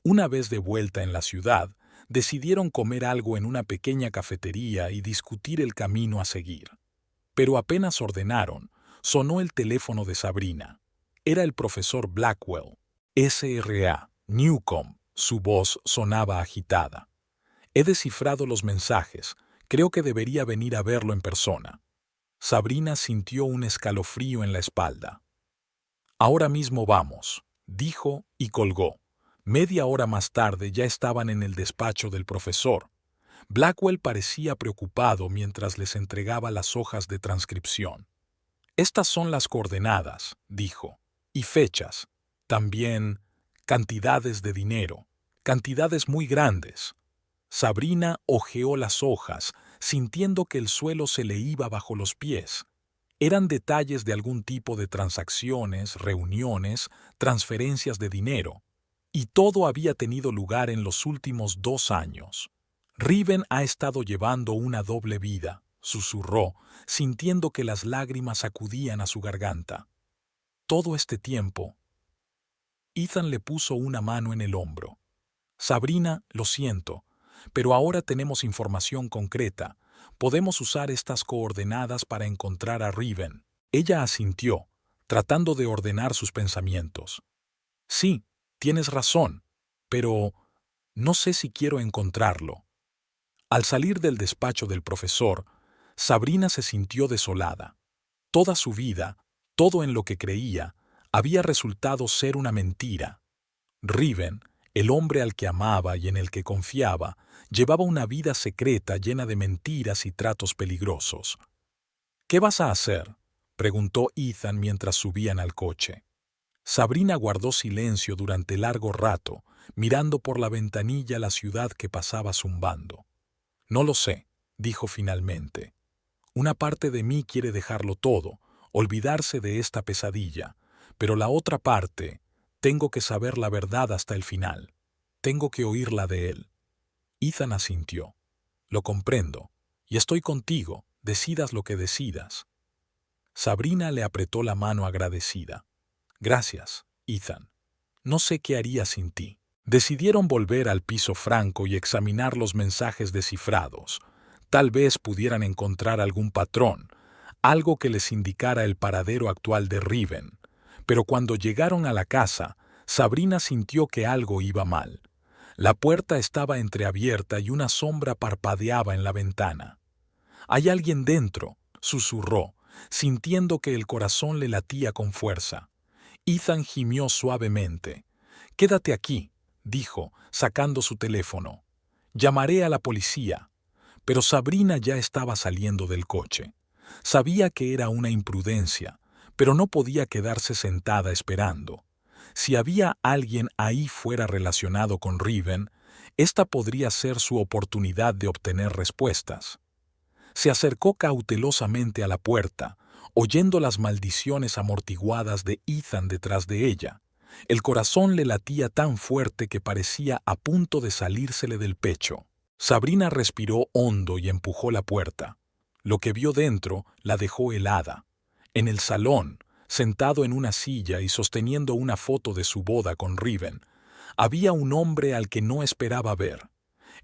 Speaker 1: Una vez de vuelta en la ciudad, decidieron comer algo en una pequeña cafetería y discutir el camino a seguir. Pero apenas ordenaron, sonó el teléfono de Sabrina. Era el profesor Blackwell. SRA, Newcomb. Su voz sonaba agitada. «He descifrado los mensajes. Creo que debería venir a verlo en persona». Sabrina sintió un escalofrío en la espalda. «Ahora mismo vamos», dijo y colgó. Media hora más tarde ya estaban en el despacho del profesor. Blackwell parecía preocupado mientras les entregaba las hojas de transcripción. «Estas son las coordenadas», dijo, «y fechas. También cantidades de dinero, cantidades muy grandes». Sabrina hojeó las hojas, sintiendo que el suelo se le iba bajo los pies. Eran detalles de algún tipo de transacciones, reuniones, transferencias de dinero. Y todo había tenido lugar en los últimos 2 años. «Riven ha estado llevando una doble vida», susurró, sintiendo que las lágrimas acudían a su garganta. «Todo este tiempo». Ethan le puso una mano en el hombro. «Sabrina, lo siento, pero ahora tenemos información concreta. Podemos usar estas coordenadas para encontrar a Riven». Ella asintió, tratando de ordenar sus pensamientos. «Sí, tienes razón, pero no sé si quiero encontrarlo». Al salir del despacho del profesor, Sabrina se sintió desolada. Toda su vida, todo en lo que creía, había resultado ser una mentira. Riven, el hombre al que amaba y en el que confiaba, llevaba una vida secreta llena de mentiras y tratos peligrosos. «¿Qué vas a hacer?», preguntó Ethan mientras subían al coche. Sabrina guardó silencio durante largo rato, mirando por la ventanilla la ciudad que pasaba zumbando. «No lo sé», dijo finalmente. «Una parte de mí quiere dejarlo todo, olvidarse de esta pesadilla, pero la otra parte, tengo que saber la verdad hasta el final. Tengo que oírla de él». Ethan asintió. «Lo comprendo, y estoy contigo», decidas lo que decidas. Sabrina le apretó la mano agradecida. Gracias, Ethan. No sé qué haría sin ti. Decidieron volver al piso franco y examinar los mensajes descifrados. Tal vez pudieran encontrar algún patrón, algo que les indicara el paradero actual de Riven. Pero cuando llegaron a la casa, Sabrina sintió que algo iba mal. La puerta estaba entreabierta y una sombra parpadeaba en la ventana. «Hay alguien dentro», susurró, sintiendo que el corazón le latía con fuerza. Ethan gimió suavemente. «Quédate aquí», dijo, sacando su teléfono. «Llamaré a la policía». Pero Sabrina ya estaba saliendo del coche. Sabía que era una imprudencia, pero no podía quedarse sentada esperando. Si había alguien ahí fuera relacionado con Riven, esta podría ser su oportunidad de obtener respuestas. Se acercó cautelosamente a la puerta, oyendo las maldiciones amortiguadas de Ethan detrás de ella. El corazón le latía tan fuerte que parecía a punto de salírsele del pecho. Sabrina respiró hondo y empujó la puerta. Lo que vio dentro la dejó helada. En el salón, sentado en una silla y sosteniendo una foto de su boda con Riven, había un hombre al que no esperaba ver.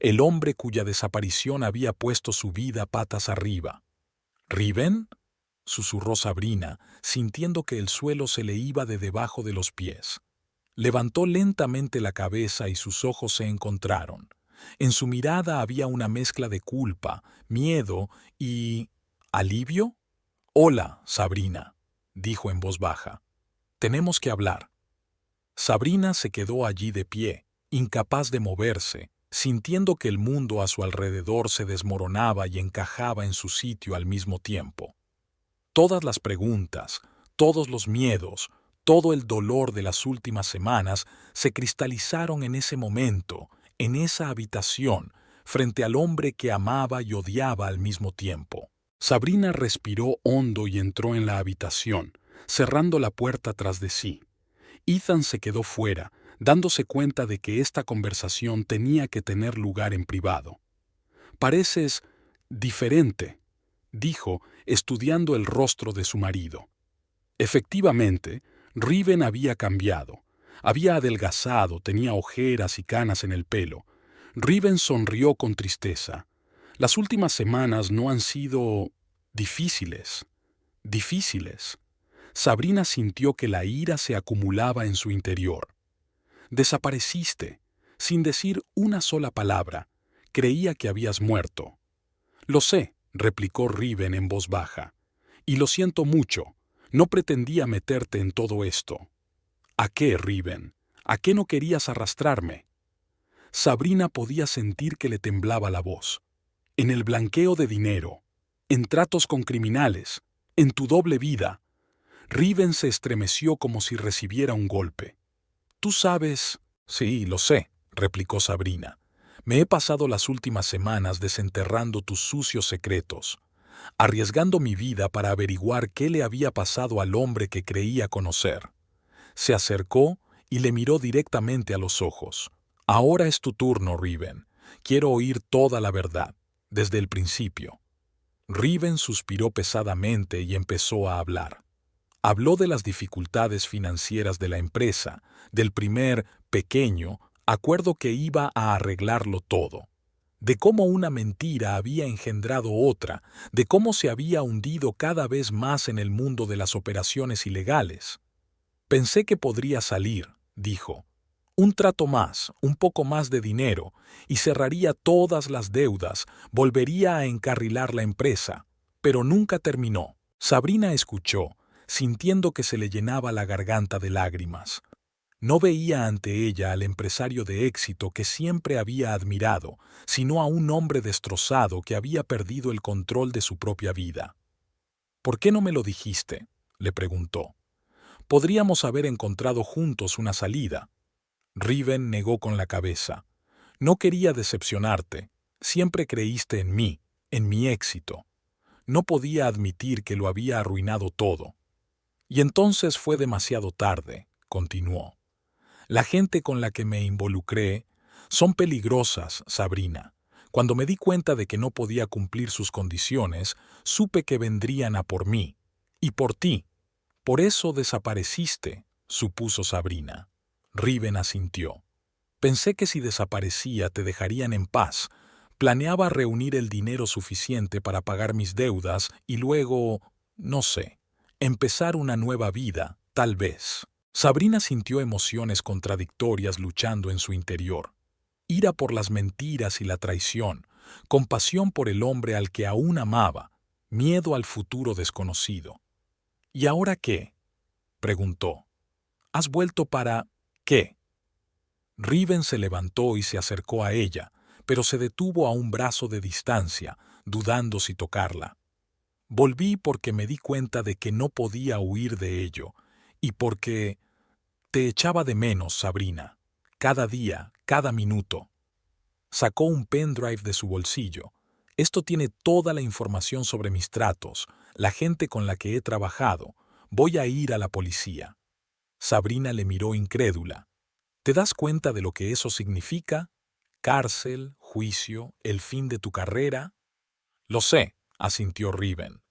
Speaker 1: El hombre cuya desaparición había puesto su vida patas arriba. «¿Riven?», susurró Sabrina, sintiendo que el suelo se le iba de debajo de los pies. Levantó lentamente la cabeza y sus ojos se encontraron. En su mirada había una mezcla de culpa, miedo y... ¿alivio? «Hola, Sabrina», dijo en voz baja. «Tenemos que hablar». Sabrina se quedó allí de pie, incapaz de moverse, sintiendo que el mundo a su alrededor se desmoronaba y encajaba en su sitio al mismo tiempo. Todas las preguntas, todos los miedos, todo el dolor de las últimas semanas se cristalizaron en ese momento, en esa habitación, frente al hombre que amaba y odiaba al mismo tiempo. Sabrina respiró hondo y entró en la habitación, cerrando la puerta tras de sí. Ethan se quedó fuera, dándose cuenta de que esta conversación tenía que tener lugar en privado. «Pareces diferente», dijo, estudiando el rostro de su marido. Efectivamente, Riven había cambiado. Había adelgazado, tenía ojeras y canas en el pelo. Riven sonrió con tristeza. Las últimas semanas no han sido difíciles. Difíciles. Sabrina sintió que la ira se acumulaba en su interior. «Desapareciste, sin decir una sola palabra. Creía que habías muerto». «Lo sé», replicó Riven en voz baja. «Y lo siento mucho. No pretendía meterte en todo esto». «¿A qué, Riven? ¿A qué no querías arrastrarme?» Sabrina podía sentir que le temblaba la voz. «En el blanqueo de dinero, en tratos con criminales, en tu doble vida». Riven se estremeció como si recibiera un golpe. «Tú sabes...» «Sí, lo sé», replicó Sabrina. «Me he pasado las últimas semanas desenterrando tus sucios secretos, arriesgando mi vida para averiguar qué le había pasado al hombre que creía conocer». Se acercó y le miró directamente a los ojos. «Ahora es tu turno, Riven. Quiero oír toda la verdad, desde el principio». Riven suspiró pesadamente y empezó a hablar. Habló de las dificultades financieras de la empresa, del primer, pequeño, acuerdo que iba a arreglarlo todo, de cómo una mentira había engendrado otra, de cómo se había hundido cada vez más en el mundo de las operaciones ilegales. «Pensé que podría salir», dijo. «Un trato más, un poco más de dinero, y cerraría todas las deudas, volvería a encarrilar la empresa». Pero nunca terminó. Sabrina escuchó, sintiendo que se le llenaba la garganta de lágrimas. No veía ante ella al empresario de éxito que siempre había admirado, sino a un hombre destrozado que había perdido el control de su propia vida. «¿Por qué no me lo dijiste?», le preguntó. «Podríamos haber encontrado juntos una salida». Riven negó con la cabeza. «No quería decepcionarte. Siempre creíste en mí, en mi éxito. No podía admitir que lo había arruinado todo». «Y entonces fue demasiado tarde», continuó. «La gente con la que me involucré son peligrosas, Sabrina. Cuando me di cuenta de que no podía cumplir sus condiciones, supe que vendrían a por mí. Y por ti. Por eso desapareciste, supuso Sabrina. Riven asintió. Pensé que si desaparecía te dejarían en paz. Planeaba reunir el dinero suficiente para pagar mis deudas y luego, no sé, empezar una nueva vida, tal vez. Sabrina sintió emociones contradictorias luchando en su interior. Ira por las mentiras y la traición, compasión por el hombre al que aún amaba, miedo al futuro desconocido. ¿Y ahora qué?, preguntó. ¿Has vuelto para qué? Riven se levantó y se acercó a ella, pero se detuvo a un brazo de distancia, dudando si tocarla. Volví porque me di cuenta de que no podía huir de ello, y porque te echaba de menos, Sabrina, cada día, cada minuto. Sacó un pendrive de su bolsillo. Esto tiene toda la información sobre mis tratos, la gente con la que he trabajado. Voy a ir a la policía. Sabrina le miró incrédula. ¿Te das cuenta de lo que eso significa? Cárcel, juicio, el fin de tu carrera. Lo sé, asintió Riven.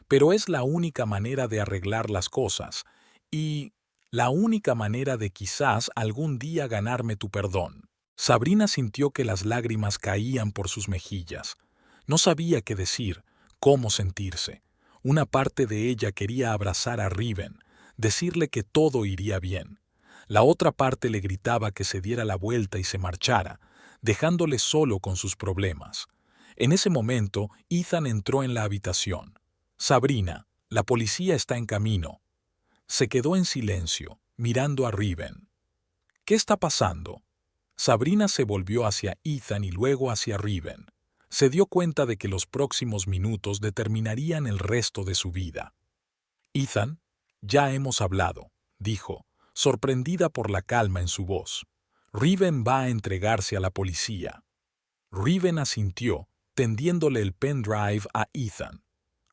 Speaker 1: Pero es la única manera de arreglar las cosas, y la única manera de quizás algún día ganarme tu perdón. Sabrina sintió que las lágrimas caían por sus mejillas. No sabía qué decir, cómo sentirse. Una parte de ella quería abrazar a Riven, decirle que todo iría bien. La otra parte le gritaba que se diera la vuelta y se marchara, dejándole solo con sus problemas. En ese momento, Ethan entró en la habitación. Sabrina, la policía está en camino. Se quedó en silencio, mirando a Riven. ¿Qué está pasando? Sabrina se volvió hacia Ethan y luego hacia Riven. Se dio cuenta de que los próximos minutos determinarían el resto de su vida. Ethan, ya hemos hablado, dijo, sorprendida por la calma en su voz. Riven va a entregarse a la policía. Riven asintió, tendiéndole el pendrive a Ethan.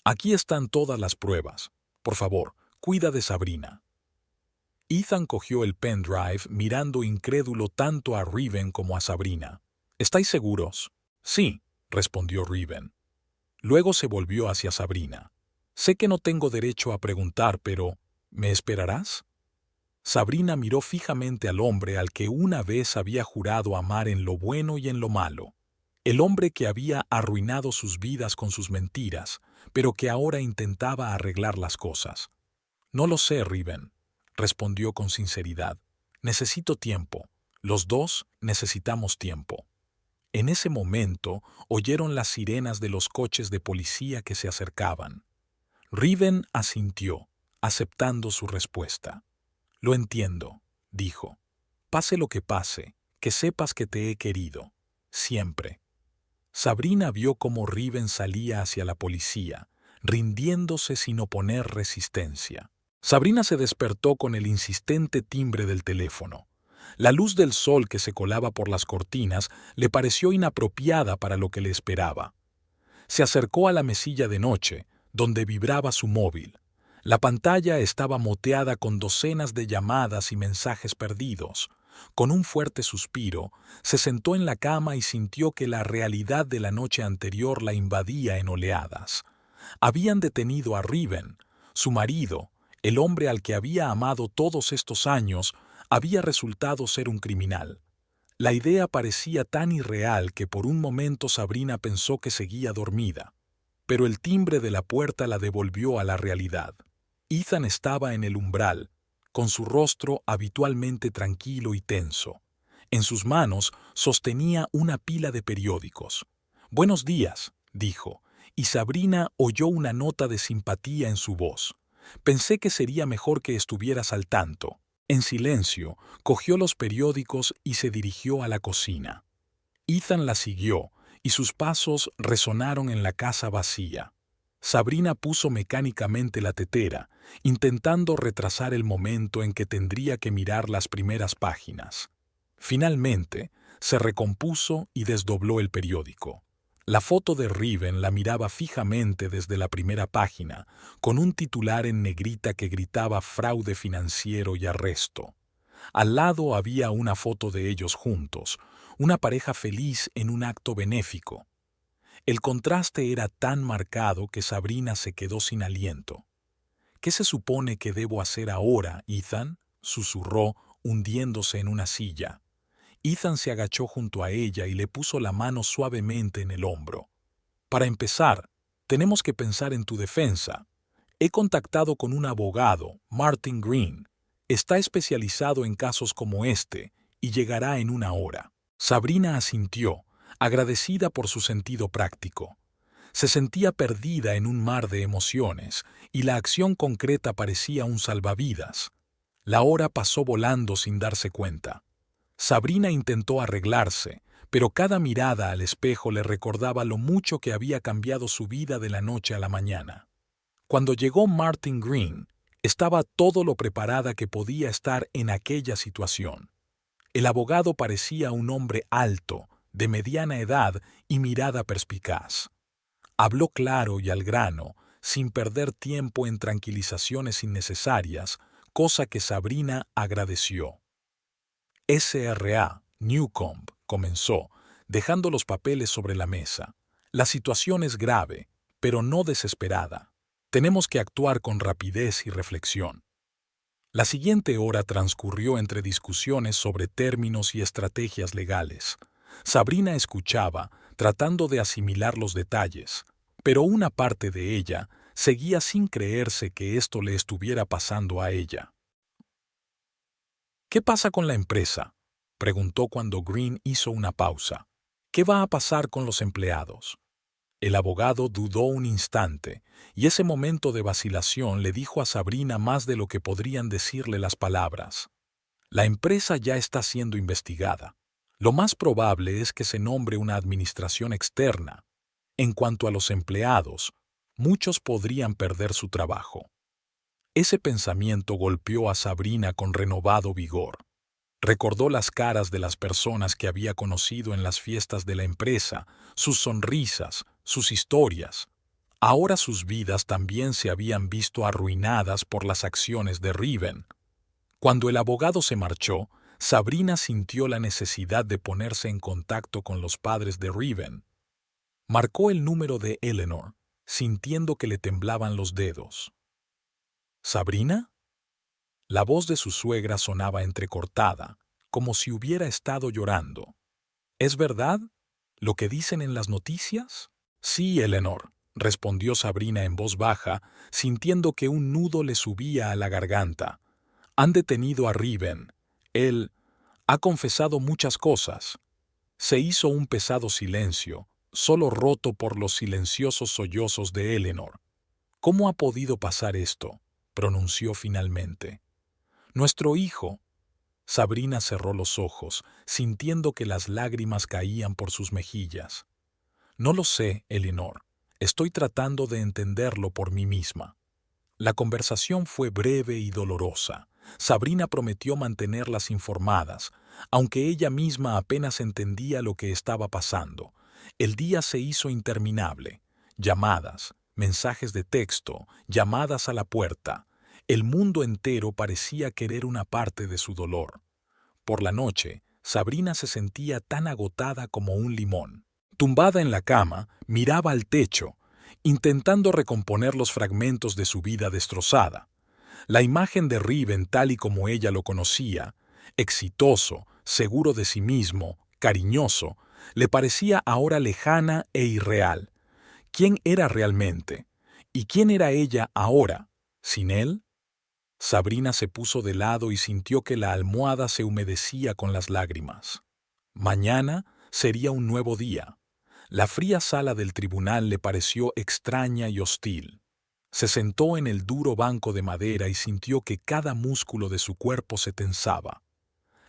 Speaker 1: Aquí están todas las pruebas. Por favor, cuida de Sabrina. Ethan cogió el pendrive mirando incrédulo tanto a Riven como a Sabrina. ¿Estáis seguros? Sí, respondió Riven. Luego se volvió hacia Sabrina. Sé que no tengo derecho a preguntar, pero ¿me esperarás? Sabrina miró fijamente al hombre al que una vez había jurado amar en lo bueno y en lo malo. El hombre que había arruinado sus vidas con sus mentiras, pero que ahora intentaba arreglar las cosas. No lo sé, Riven, respondió con sinceridad. Necesito tiempo. Los dos necesitamos tiempo. En ese momento oyeron las sirenas de los coches de policía que se acercaban. Riven asintió, aceptando su respuesta. Lo entiendo, dijo. Pase lo que pase, que sepas que te he querido. Siempre. Sabrina vio cómo Riven salía hacia la policía, rindiéndose sin oponer resistencia. Sabrina se despertó con el insistente timbre del teléfono. La luz del sol que se colaba por las cortinas le pareció inapropiada para lo que le esperaba. Se acercó a la mesilla de noche, donde vibraba su móvil. La pantalla estaba moteada con docenas de llamadas y mensajes perdidos. Con un fuerte suspiro, se sentó en la cama y sintió que la realidad de la noche anterior la invadía en oleadas. Habían detenido a Riven, su marido, el hombre al que había amado todos estos años, había resultado ser un criminal. La idea parecía tan irreal que por un momento Sabrina pensó que seguía dormida. Pero el timbre de la puerta la devolvió a la realidad. Ethan estaba en el umbral, con su rostro habitualmente tranquilo y tenso. En sus manos sostenía una pila de periódicos. «Buenos días», dijo, y Sabrina oyó una nota de simpatía en su voz. «Pensé que sería mejor que estuvieras al tanto». En silencio, cogió los periódicos y se dirigió a la cocina. Ethan la siguió, y sus pasos resonaron en la casa vacía. Sabrina puso mecánicamente la tetera, intentando retrasar el momento en que tendría que mirar las primeras páginas. Finalmente, se recompuso y desdobló el periódico. La foto de Riven la miraba fijamente desde la primera página, con un titular en negrita que gritaba fraude financiero y arresto. Al lado había una foto de ellos juntos, una pareja feliz en un acto benéfico. El contraste era tan marcado que Sabrina se quedó sin aliento. ¿Qué se supone que debo hacer ahora, Ethan?, susurró, hundiéndose en una silla. Ethan se agachó junto a ella y le puso la mano suavemente en el hombro. Para empezar, tenemos que pensar en tu defensa. He contactado con un abogado, Martin Green. Está especializado en casos como este y llegará en una hora. Sabrina asintió, agradecida por su sentido práctico. Se sentía perdida en un mar de emociones y la acción concreta parecía un salvavidas. La hora pasó volando sin darse cuenta. Sabrina intentó arreglarse, pero cada mirada al espejo le recordaba lo mucho que había cambiado su vida de la noche a la mañana. Cuando llegó Martin Green, estaba todo lo preparada que podía estar en aquella situación. El abogado parecía un hombre alto, de mediana edad y mirada perspicaz. Habló claro y al grano, sin perder tiempo en tranquilizaciones innecesarias, cosa que Sabrina agradeció. SRA, Newcomb, comenzó, dejando los papeles sobre la mesa. La situación es grave, pero no desesperada. Tenemos que actuar con rapidez y reflexión. La siguiente hora transcurrió entre discusiones sobre términos y estrategias legales. Sabrina escuchaba, tratando de asimilar los detalles, pero una parte de ella seguía sin creerse que esto le estuviera pasando a ella. ¿Qué pasa con la empresa?, preguntó cuando Green hizo una pausa. ¿Qué va a pasar con los empleados? El abogado dudó un instante, y ese momento de vacilación le dijo a Sabrina más de lo que podrían decirle las palabras. La empresa ya está siendo investigada. Lo más probable es que se nombre una administración externa. En cuanto a los empleados, muchos podrían perder su trabajo. Ese pensamiento golpeó a Sabrina con renovado vigor. Recordó las caras de las personas que había conocido en las fiestas de la empresa, sus sonrisas, sus historias. Ahora sus vidas también se habían visto arruinadas por las acciones de Riven. Cuando el abogado se marchó, Sabrina sintió la necesidad de ponerse en contacto con los padres de Riven. Marcó el número de Eleanor, sintiendo que le temblaban los dedos. ¿Sabrina? La voz de su suegra sonaba entrecortada, como si hubiera estado llorando. ¿Es verdad lo que dicen en las noticias? Sí, Eleanor, respondió Sabrina en voz baja, sintiendo que un nudo le subía a la garganta. Han detenido a Riven. Él ha confesado muchas cosas. Se hizo un pesado silencio, solo roto por los silenciosos sollozos de Eleanor. ¿Cómo ha podido pasar esto?, pronunció finalmente. Nuestro hijo. Sabrina cerró los ojos, sintiendo que las lágrimas caían por sus mejillas. No lo sé, Eleanor. Estoy tratando de entenderlo por mí misma. La conversación fue breve y dolorosa. Sabrina prometió mantenerlas informadas, aunque ella misma apenas entendía lo que estaba pasando. El día se hizo interminable. Llamadas, mensajes de texto, llamadas a la puerta. El mundo entero parecía querer una parte de su dolor. Por la noche, Sabrina se sentía tan agotada como un limón. Tumbada en la cama, miraba al techo, intentando recomponer los fragmentos de su vida destrozada. La imagen de Riven tal y como ella lo conocía, exitoso, seguro de sí mismo, cariñoso, le parecía ahora lejana e irreal. ¿Quién era realmente? ¿Y quién era ella ahora, sin él? Sabrina se puso de lado y sintió que la almohada se humedecía con las lágrimas. Mañana sería un nuevo día. La fría sala del tribunal le pareció extraña y hostil. Se sentó en el duro banco de madera y sintió que cada músculo de su cuerpo se tensaba.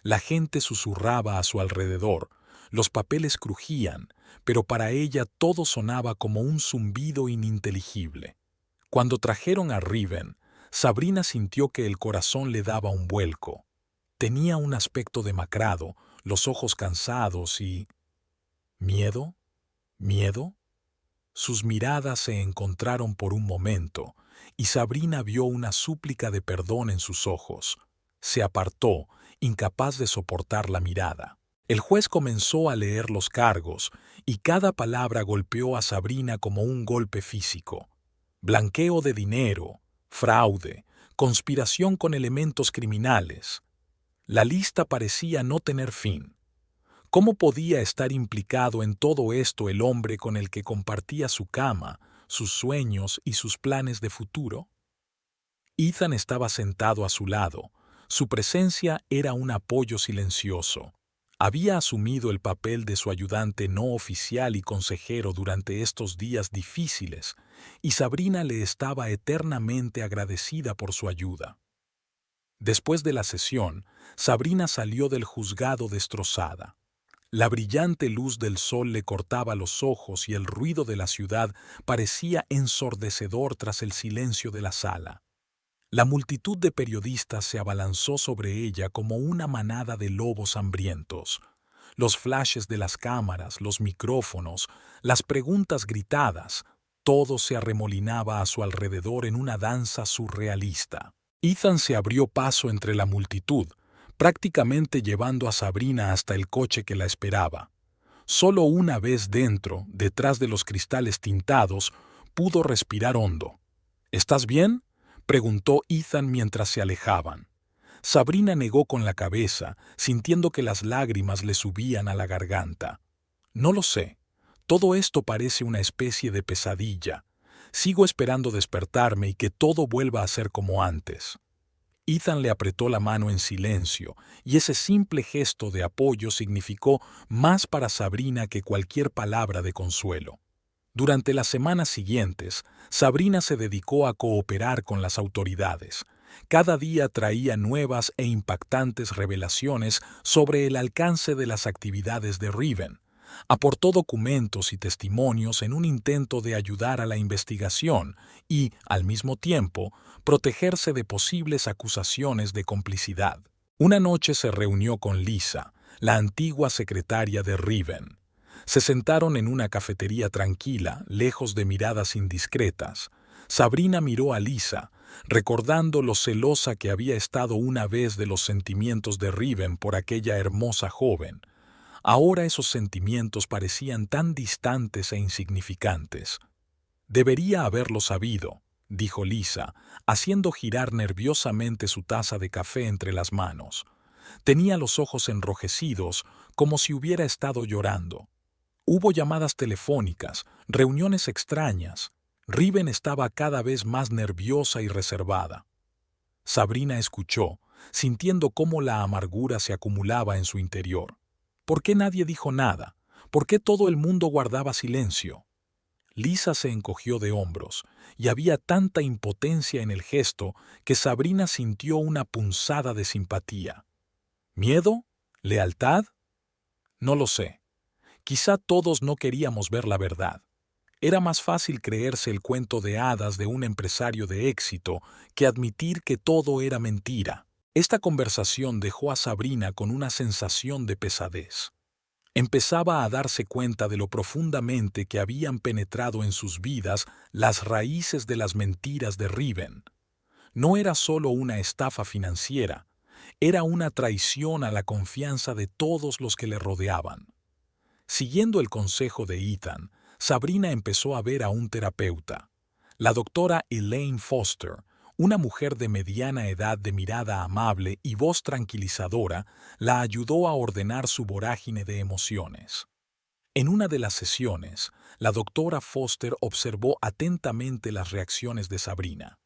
Speaker 1: La gente susurraba a su alrededor, los papeles crujían, pero para ella todo sonaba como un zumbido ininteligible. Cuando trajeron a Riven, Sabrina sintió que el corazón le daba un vuelco. Tenía un aspecto demacrado, los ojos cansados y... ¿Miedo? ¿Miedo? Sus miradas se encontraron por un momento, y Sabrina vio una súplica de perdón en sus ojos. Se apartó incapaz de soportar la mirada. El juez comenzó a leer los cargos y cada palabra golpeó a Sabrina como un golpe físico. Blanqueo de dinero, fraude, conspiración con elementos criminales. La lista parecía no tener fin. ¿Cómo podía estar implicado en todo esto el hombre con el que compartía su cama, sus sueños y sus planes de futuro? Ethan estaba sentado a su lado. Su presencia era un apoyo silencioso. Había asumido el papel de su ayudante no oficial y consejero durante estos días difíciles, y Sabrina le estaba eternamente agradecida por su ayuda. Después de la sesión, Sabrina salió del juzgado destrozada. La brillante luz del sol le cortaba los ojos y el ruido de la ciudad parecía ensordecedor tras el silencio de la sala. La multitud de periodistas se abalanzó sobre ella como una manada de lobos hambrientos. Los flashes de las cámaras, los micrófonos, las preguntas gritadas, todo se arremolinaba a su alrededor en una danza surrealista. Ethan se abrió paso entre la multitud, prácticamente llevando a Sabrina hasta el coche que la esperaba. Solo una vez dentro, detrás de los cristales tintados, pudo respirar hondo. ¿Estás bien?, preguntó Ethan mientras se alejaban. Sabrina negó con la cabeza, sintiendo que las lágrimas le subían a la garganta. No lo sé. Todo esto parece una especie de pesadilla. Sigo esperando despertarme y que todo vuelva a ser como antes. Ethan le apretó la mano en silencio, y ese simple gesto de apoyo significó más para Sabrina que cualquier palabra de consuelo. Durante las semanas siguientes, Sabrina se dedicó a cooperar con las autoridades. Cada día traía nuevas e impactantes revelaciones sobre el alcance de las actividades de Riven. Aportó documentos y testimonios en un intento de ayudar a la investigación y, al mismo tiempo, protegerse de posibles acusaciones de complicidad. Una noche se reunió con Lisa, la antigua secretaria de Riven. Se sentaron en una cafetería tranquila, lejos de miradas indiscretas. Sabrina miró a Lisa, recordando lo celosa que había estado una vez de los sentimientos de Riven por aquella hermosa joven. Ahora esos sentimientos parecían tan distantes e insignificantes. «Debería haberlo sabido», dijo Lisa, haciendo girar nerviosamente su taza de café entre las manos. Tenía los ojos enrojecidos, como si hubiera estado llorando. Hubo llamadas telefónicas, reuniones extrañas. Riven estaba cada vez más nerviosa y reservada. Sabrina escuchó, sintiendo cómo la amargura se acumulaba en su interior. ¿Por qué nadie dijo nada? ¿Por qué todo el mundo guardaba silencio? Lisa se encogió de hombros, y había tanta impotencia en el gesto que Sabrina sintió una punzada de simpatía. ¿Miedo? ¿Lealtad? No lo sé. Quizá todos no queríamos ver la verdad. Era más fácil creerse el cuento de hadas de un empresario de éxito que admitir que todo era mentira. Esta conversación dejó a Sabrina con una sensación de pesadez. Empezaba a darse cuenta de lo profundamente que habían penetrado en sus vidas las raíces de las mentiras de Riven. No era solo una estafa financiera, era una traición a la confianza de todos los que le rodeaban. Siguiendo el consejo de Ethan, Sabrina empezó a ver a un terapeuta. La doctora Elaine Foster, una mujer de mediana edad de mirada amable y voz tranquilizadora, la ayudó a ordenar su vorágine de emociones. En una de las sesiones, la doctora Foster observó atentamente las reacciones de Sabrina.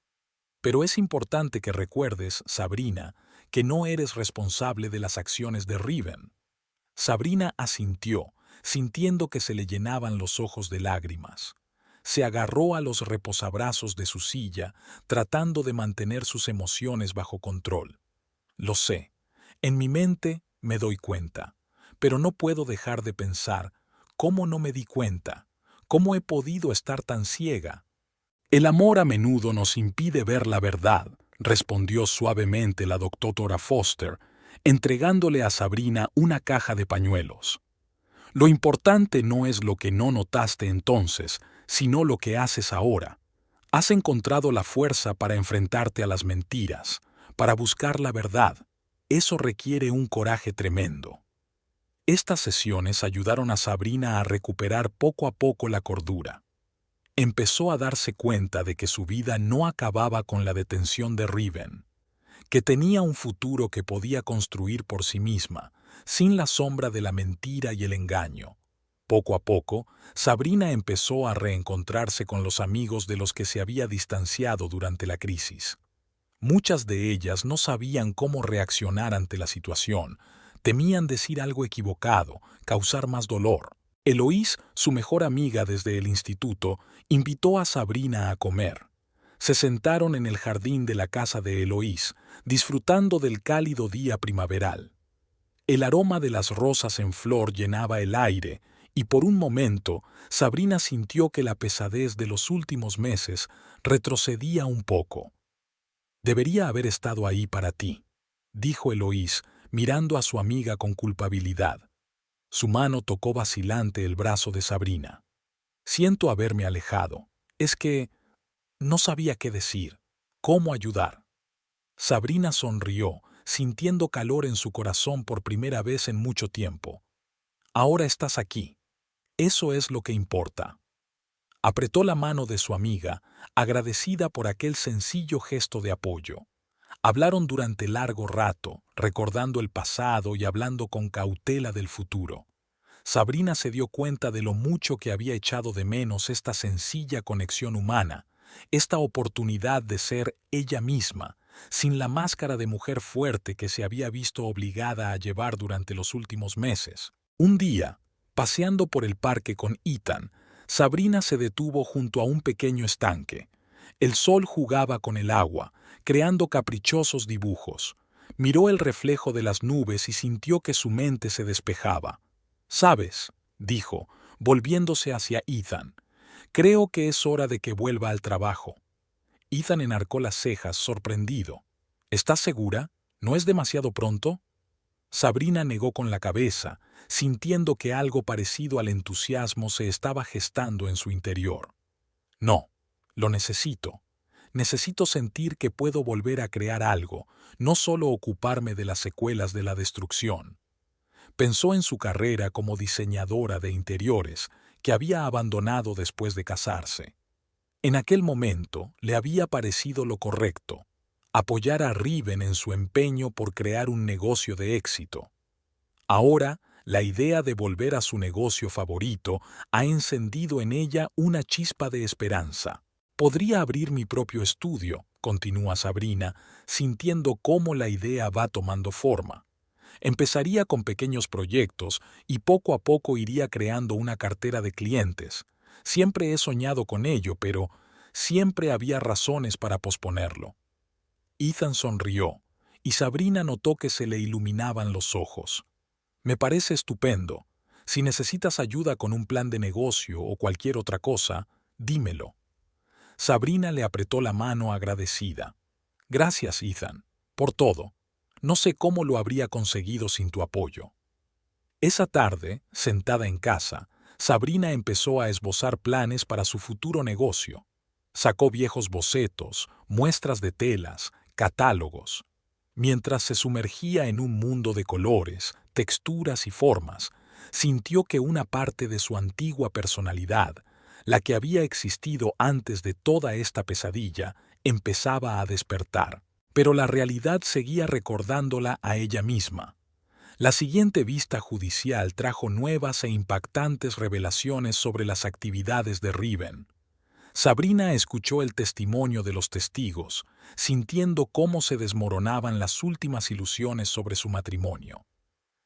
Speaker 1: Pero es importante que recuerdes, Sabrina, que no eres responsable de las acciones de Riven. Sabrina asintió, sintiendo que se le llenaban los ojos de lágrimas. Se agarró a los reposabrazos de su silla, tratando de mantener sus emociones bajo control. Lo sé, en mi mente me doy cuenta, pero no puedo dejar de pensar, ¿cómo no me di cuenta? ¿Cómo he podido estar tan ciega? El amor a menudo nos impide ver la verdad, respondió suavemente la doctora Foster, entregándole a Sabrina una caja de pañuelos. Lo importante no es lo que no notaste entonces, sino lo que haces ahora. Has encontrado la fuerza para enfrentarte a las mentiras, para buscar la verdad. Eso requiere un coraje tremendo. Estas sesiones ayudaron a Sabrina a recuperar poco a poco la cordura. Empezó a darse cuenta de que su vida no acababa con la detención de Riven, que tenía un futuro que podía construir por sí misma, sin la sombra de la mentira y el engaño. Poco a poco, Sabrina empezó a reencontrarse con los amigos de los que se había distanciado durante la crisis. Muchas de ellas no sabían cómo reaccionar ante la situación, temían decir algo equivocado, causar más dolor. Eloís, su mejor amiga desde el instituto, invitó a Sabrina a comer. Se sentaron en el jardín de la casa de Eloís, disfrutando del cálido día primaveral. El aroma de las rosas en flor llenaba el aire, y por un momento Sabrina sintió que la pesadez de los últimos meses retrocedía un poco. «Debería haber estado ahí para ti», dijo Eloís, mirando a su amiga con culpabilidad. Su mano tocó vacilante el brazo de Sabrina. «Siento haberme alejado. Es que no sabía qué decir, cómo ayudar». Sabrina sonrió, sintiendo calor en su corazón por primera vez en mucho tiempo. «Ahora estás aquí. Eso es lo que importa». Apretó la mano de su amiga, agradecida por aquel sencillo gesto de apoyo. Hablaron durante largo rato, recordando el pasado y hablando con cautela del futuro. Sabrina se dio cuenta de lo mucho que había echado de menos esta sencilla conexión humana, esta oportunidad de ser ella misma, sin la máscara de mujer fuerte que se había visto obligada a llevar durante los últimos meses. Un día, paseando por el parque con Ethan, Sabrina se detuvo junto a un pequeño estanque. El sol jugaba con el agua, creando caprichosos dibujos. Miró el reflejo de las nubes y sintió que su mente se despejaba. «¿Sabes?», dijo, volviéndose hacia Ethan. «Creo que es hora de que vuelva al trabajo». Ethan enarcó las cejas, sorprendido. «¿Estás segura? ¿No es demasiado pronto?». Sabrina negó con la cabeza, sintiendo que algo parecido al entusiasmo se estaba gestando en su interior. «No, lo necesito. Necesito sentir que puedo volver a crear algo, no solo ocuparme de las secuelas de la destrucción». Pensó en su carrera como diseñadora de interiores, que había abandonado después de casarse. En aquel momento le había parecido lo correcto, apoyar a Riven en su empeño por crear un negocio de éxito. Ahora, la idea de volver a su negocio favorito ha encendido en ella una chispa de esperanza. «Podría abrir mi propio estudio», continúa Sabrina, sintiendo cómo la idea va tomando forma. Empezaría con pequeños proyectos y poco a poco iría creando una cartera de clientes. Siempre he soñado con ello, pero siempre había razones para posponerlo. Ethan sonrió, y Sabrina notó que se le iluminaban los ojos. «Me parece estupendo. Si necesitas ayuda con un plan de negocio o cualquier otra cosa, dímelo». Sabrina le apretó la mano agradecida. «Gracias, Ethan, por todo. No sé cómo lo habría conseguido sin tu apoyo». Esa tarde, sentada en casa, Sabrina empezó a esbozar planes para su futuro negocio. Sacó viejos bocetos, muestras de telas, catálogos. Mientras se sumergía en un mundo de colores, texturas y formas, sintió que una parte de su antigua personalidad, la que había existido antes de toda esta pesadilla, empezaba a despertar. Pero la realidad seguía recordándola a ella misma. La siguiente vista judicial trajo nuevas e impactantes revelaciones sobre las actividades de Riven. Sabrina escuchó el testimonio de los testigos, sintiendo cómo se desmoronaban las últimas ilusiones sobre su matrimonio.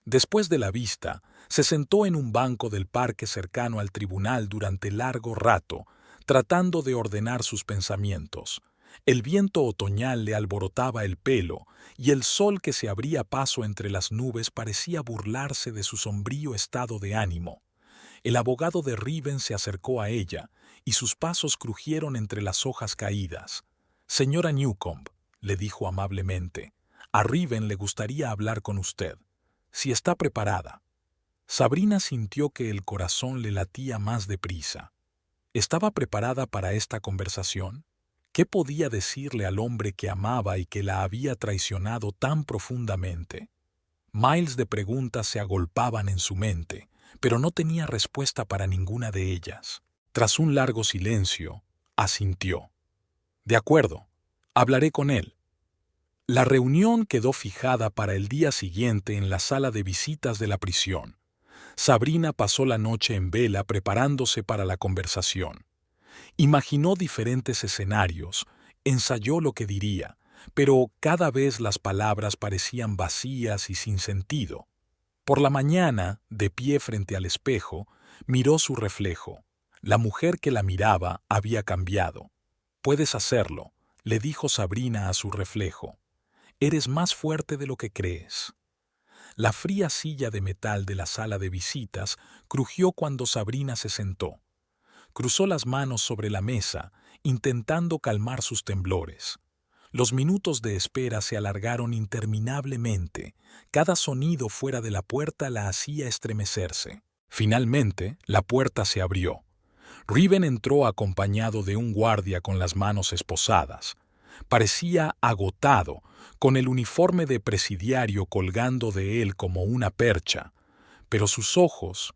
Speaker 1: Después de la vista, se sentó en un banco del parque cercano al tribunal durante largo rato, tratando de ordenar sus pensamientos. El viento otoñal le alborotaba el pelo, y el sol que se abría paso entre las nubes parecía burlarse de su sombrío estado de ánimo. El abogado de Riven se acercó a ella, y sus pasos crujieron entre las hojas caídas. «Señora Newcomb», le dijo amablemente, «a Riven le gustaría hablar con usted, si está preparada». Sabrina sintió que el corazón le latía más deprisa. ¿Estaba preparada para esta conversación? ¿Qué podía decirle al hombre que amaba y que la había traicionado tan profundamente? Miles de preguntas se agolpaban en su mente, pero no tenía respuesta para ninguna de ellas. Tras un largo silencio, asintió. De acuerdo, hablaré con él. La reunión quedó fijada para el día siguiente en la sala de visitas de la prisión. Sabrina pasó la noche en vela preparándose para la conversación. Imaginó diferentes escenarios, ensayó lo que diría, pero cada vez las palabras parecían vacías y sin sentido. Por la mañana, de pie frente al espejo, miró su reflejo. La mujer que la miraba había cambiado. «Puedes hacerlo», le dijo Sabrina a su reflejo. «Eres más fuerte de lo que crees». La fría silla de metal de la sala de visitas crujió cuando Sabrina se sentó. Cruzó las manos sobre la mesa, intentando calmar sus temblores. Los minutos de espera se alargaron interminablemente. Cada sonido fuera de la puerta la hacía estremecerse. Finalmente, la puerta se abrió. Riven entró acompañado de un guardia con las manos esposadas. Parecía agotado, con el uniforme de presidiario colgando de él como una percha. Pero sus ojos...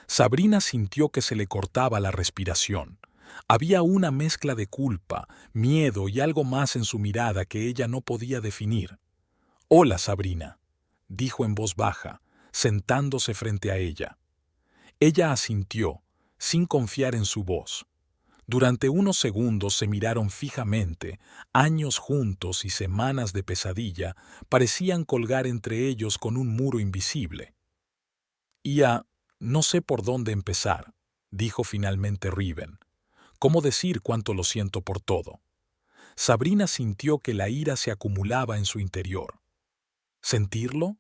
Speaker 1: Sabrina sintió que se le cortaba la respiración. Había una mezcla de culpa, miedo y algo más en su mirada que ella no podía definir. «Hola, Sabrina», dijo en voz baja, sentándose frente a ella. Ella asintió, sin confiar en su voz. Durante unos segundos se miraron fijamente. Años juntos y semanas de pesadilla parecían colgar entre ellos con un muro invisible. «No sé por dónde empezar», dijo finalmente Riven. «¿Cómo decir cuánto lo siento por todo?» Sabrina sintió que la ira se acumulaba en su interior. ¿Sentirlo?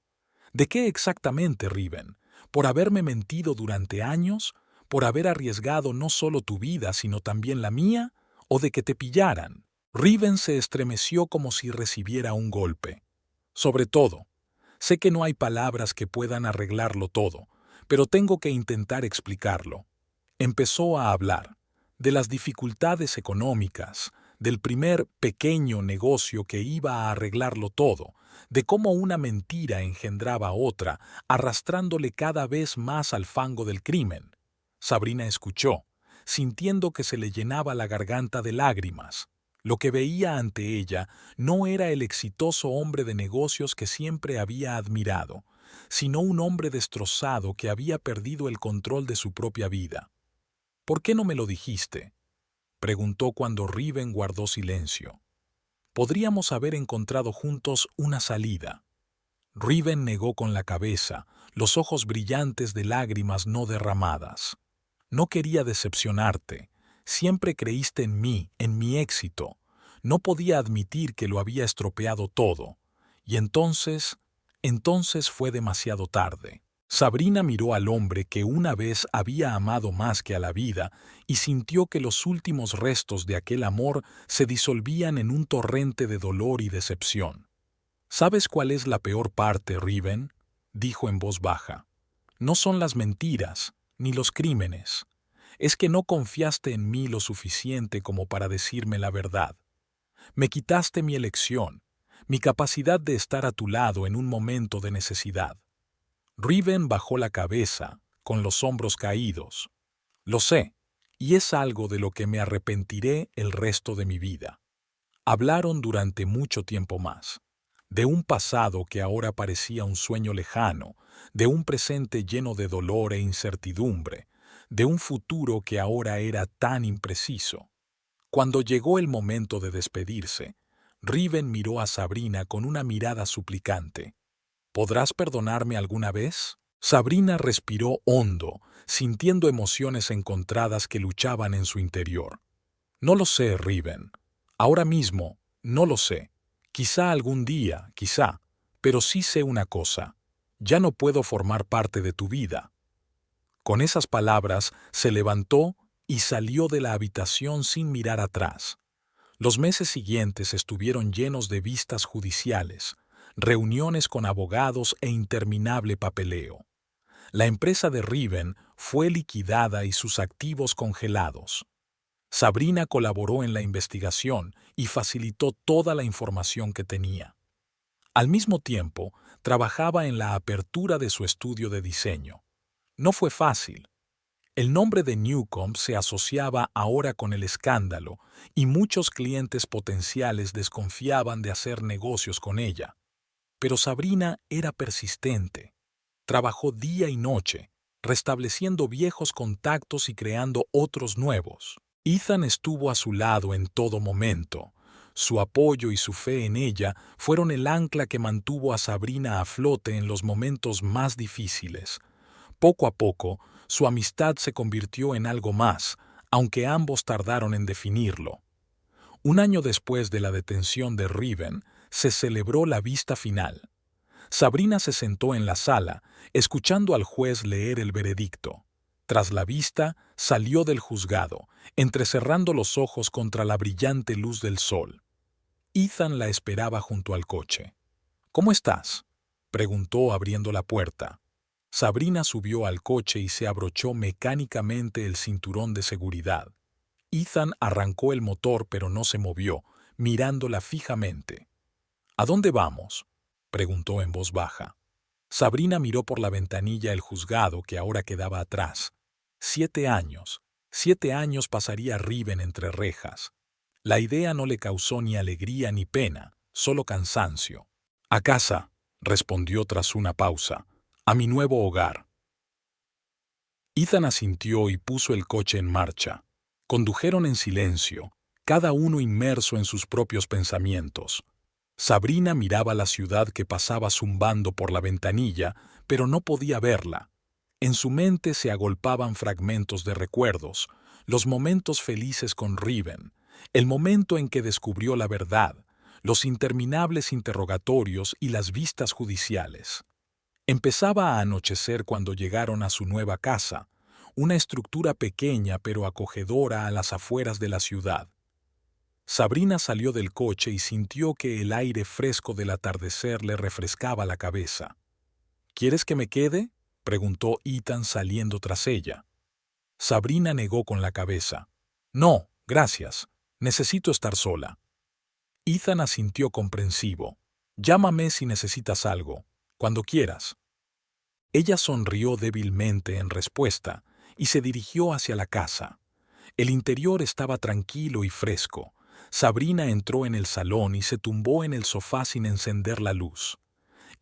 Speaker 1: ¿De qué exactamente, Riven? ¿Por haberme mentido durante años? ¿Por haber arriesgado no solo tu vida, sino también la mía? ¿O de que te pillaran? Riven se estremeció como si recibiera un golpe. Sobre todo, sé que no hay palabras que puedan arreglarlo todo, pero tengo que intentar explicarlo. Empezó a hablar de las dificultades económicas, del primer pequeño negocio que iba a arreglarlo todo, de cómo una mentira engendraba otra, arrastrándole cada vez más al fango del crimen. Sabrina escuchó, sintiendo que se le llenaba la garganta de lágrimas. Lo que veía ante ella no era el exitoso hombre de negocios que siempre había admirado, sino un hombre destrozado que había perdido el control de su propia vida. «¿Por qué no me lo dijiste?», preguntó cuando Riven guardó silencio. «Podríamos haber encontrado juntos una salida». Riven negó con la cabeza, los ojos brillantes de lágrimas no derramadas. «No quería decepcionarte. Siempre creíste en mí, en mi éxito. No podía admitir que lo había estropeado todo. Y entonces fue demasiado tarde». Sabrina miró al hombre que una vez había amado más que a la vida y sintió que los últimos restos de aquel amor se disolvían en un torrente de dolor y decepción. «¿Sabes cuál es la peor parte, Riven?», dijo en voz baja. «No son las mentiras, ni los crímenes. Es que no confiaste en mí lo suficiente como para decirme la verdad. Me quitaste mi elección, mi capacidad de estar a tu lado en un momento de necesidad». Riven bajó la cabeza, con los hombros caídos. «Lo sé, y es algo de lo que me arrepentiré el resto de mi vida». Hablaron durante mucho tiempo más. De un pasado que ahora parecía un sueño lejano, de un presente lleno de dolor e incertidumbre, de un futuro que ahora era tan impreciso. Cuando llegó el momento de despedirse, Riven miró a Sabrina con una mirada suplicante. «¿Podrás perdonarme alguna vez?». Sabrina respiró hondo, sintiendo emociones encontradas que luchaban en su interior. «No lo sé, Riven. Ahora mismo, no lo sé. Quizá algún día, quizá. Pero sí sé una cosa. Ya no puedo formar parte de tu vida». Con esas palabras se levantó y salió de la habitación sin mirar atrás. Los meses siguientes estuvieron llenos de vistas judiciales, reuniones con abogados e interminable papeleo. La empresa de Riven fue liquidada y sus activos congelados. Sabrina colaboró en la investigación y facilitó toda la información que tenía. Al mismo tiempo, trabajaba en la apertura de su estudio de diseño. No fue fácil. El nombre de Newcomb se asociaba ahora con el escándalo y muchos clientes potenciales desconfiaban de hacer negocios con ella. Pero Sabrina era persistente. Trabajó día y noche, restableciendo viejos contactos y creando otros nuevos. Ethan estuvo a su lado en todo momento. Su apoyo y su fe en ella fueron el ancla que mantuvo a Sabrina a flote en los momentos más difíciles. Poco a poco, su amistad se convirtió en algo más, aunque ambos tardaron en definirlo. Un año después de la detención de Riven, se celebró la vista final. Sabrina se sentó en la sala, escuchando al juez leer el veredicto. Tras la vista, salió del juzgado, entrecerrando los ojos contra la brillante luz del sol. Ethan la esperaba junto al coche. «¿Cómo estás?», preguntó abriendo la puerta. Sabrina subió al coche y se abrochó mecánicamente el cinturón de seguridad. Ethan arrancó el motor pero no se movió, mirándola fijamente. «¿A dónde vamos?», preguntó en voz baja. Sabrina miró por la ventanilla el juzgado que ahora quedaba atrás. 7 años. 7 años pasaría Riven entre rejas. La idea no le causó ni alegría ni pena, solo cansancio. «A casa», respondió tras una pausa. «A mi nuevo hogar». Ethan asintió y puso el coche en marcha. Condujeron en silencio, cada uno inmerso en sus propios pensamientos. Sabrina miraba la ciudad que pasaba zumbando por la ventanilla, pero no podía verla. En su mente se agolpaban fragmentos de recuerdos, los momentos felices con Riven, el momento en que descubrió la verdad, los interminables interrogatorios y las vistas judiciales. Empezaba a anochecer cuando llegaron a su nueva casa, una estructura pequeña pero acogedora a las afueras de la ciudad. Sabrina salió del coche y sintió que el aire fresco del atardecer le refrescaba la cabeza. «¿Quieres que me quede?», preguntó Ethan saliendo tras ella. Sabrina negó con la cabeza. «No, gracias. Necesito estar sola». Ethan asintió comprensivo. «Llámame si necesitas algo, cuando quieras». Ella sonrió débilmente en respuesta y se dirigió hacia la casa. El interior estaba tranquilo y fresco. Sabrina entró en el salón y se tumbó en el sofá sin encender la luz.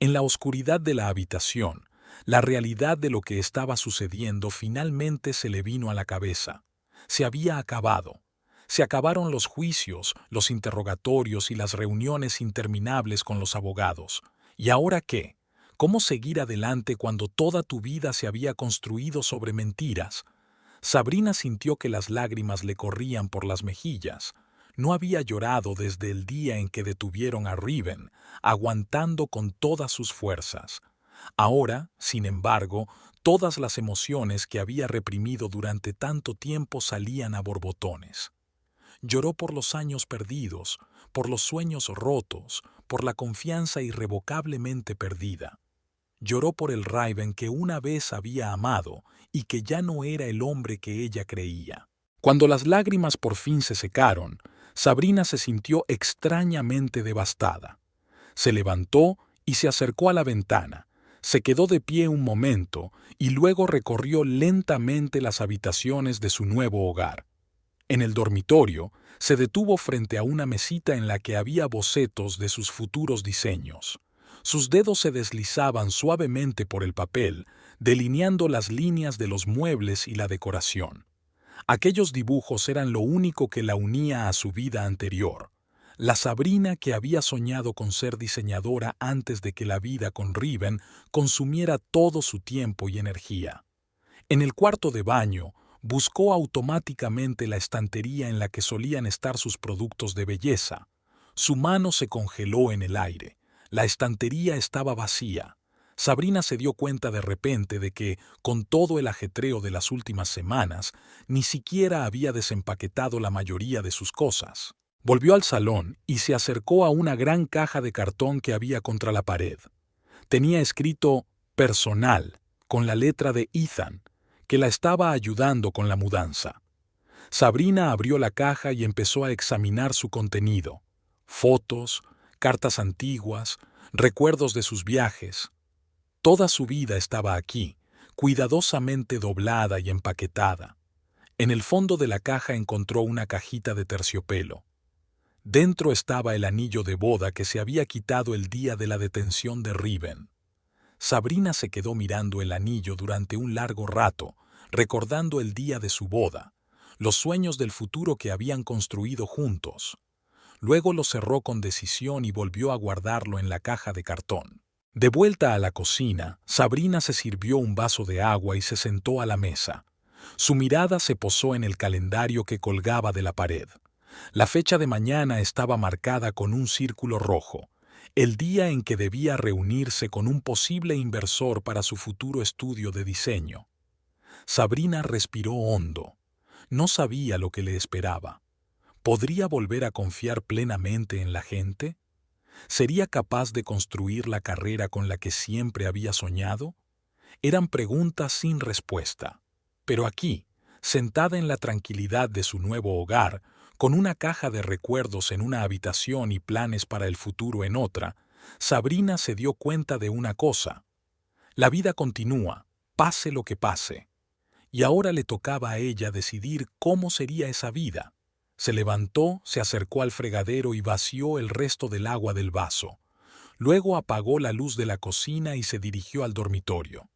Speaker 1: En la oscuridad de la habitación, la realidad de lo que estaba sucediendo finalmente se le vino a la cabeza. Se había acabado. Se acabaron los juicios, los interrogatorios y las reuniones interminables con los abogados. ¿Y ahora qué? ¿Cómo seguir adelante cuando toda tu vida se había construido sobre mentiras? Sabrina sintió que las lágrimas le corrían por las mejillas. No había llorado desde el día en que detuvieron a Riven, aguantando con todas sus fuerzas. Ahora, sin embargo, todas las emociones que había reprimido durante tanto tiempo salían a borbotones. Lloró por los años perdidos, por los sueños rotos, por la confianza irrevocablemente perdida. Lloró por el Riven que una vez había amado y que ya no era el hombre que ella creía. Cuando las lágrimas por fin se secaron, Sabrina se sintió extrañamente devastada. Se levantó y se acercó a la ventana. Se quedó de pie un momento y luego recorrió lentamente las habitaciones de su nuevo hogar. En el dormitorio, se detuvo frente a una mesita en la que había bocetos de sus futuros diseños. Sus dedos se deslizaban suavemente por el papel, delineando las líneas de los muebles y la decoración. Aquellos dibujos eran lo único que la unía a su vida anterior. La Sabrina que había soñado con ser diseñadora antes de que la vida con Riven consumiera todo su tiempo y energía. En el cuarto de baño, buscó automáticamente la estantería en la que solían estar sus productos de belleza. Su mano se congeló en el aire. La estantería estaba vacía. Sabrina se dio cuenta de repente de que, con todo el ajetreo de las últimas semanas, ni siquiera había desempaquetado la mayoría de sus cosas. Volvió al salón y se acercó a una gran caja de cartón que había contra la pared. Tenía escrito «Personal», con la letra de Ethan, que la estaba ayudando con la mudanza. Sabrina abrió la caja y empezó a examinar su contenido. Fotos, cartas antiguas, recuerdos de sus viajes. Toda su vida estaba aquí, cuidadosamente doblada y empaquetada. En el fondo de la caja encontró una cajita de terciopelo. Dentro estaba el anillo de boda que se había quitado el día de la detención de Riven. Sabrina se quedó mirando el anillo durante un largo rato, recordando el día de su boda, los sueños del futuro que habían construido juntos. Luego lo cerró con decisión y volvió a guardarlo en la caja de cartón. De vuelta a la cocina, Sabrina se sirvió un vaso de agua y se sentó a la mesa. Su mirada se posó en el calendario que colgaba de la pared. La fecha de mañana estaba marcada con un círculo rojo, el día en que debía reunirse con un posible inversor para su futuro estudio de diseño. Sabrina respiró hondo. No sabía lo que le esperaba. ¿Podría volver a confiar plenamente en la gente? ¿Sería capaz de construir la carrera con la que siempre había soñado? Eran preguntas sin respuesta. Pero aquí, sentada en la tranquilidad de su nuevo hogar, con una caja de recuerdos en una habitación y planes para el futuro en otra, Sabrina se dio cuenta de una cosa. La vida continúa, pase lo que pase. Y ahora le tocaba a ella decidir cómo sería esa vida. Se levantó, se acercó al fregadero y vació el resto del agua del vaso. Luego apagó la luz de la cocina y se dirigió al dormitorio.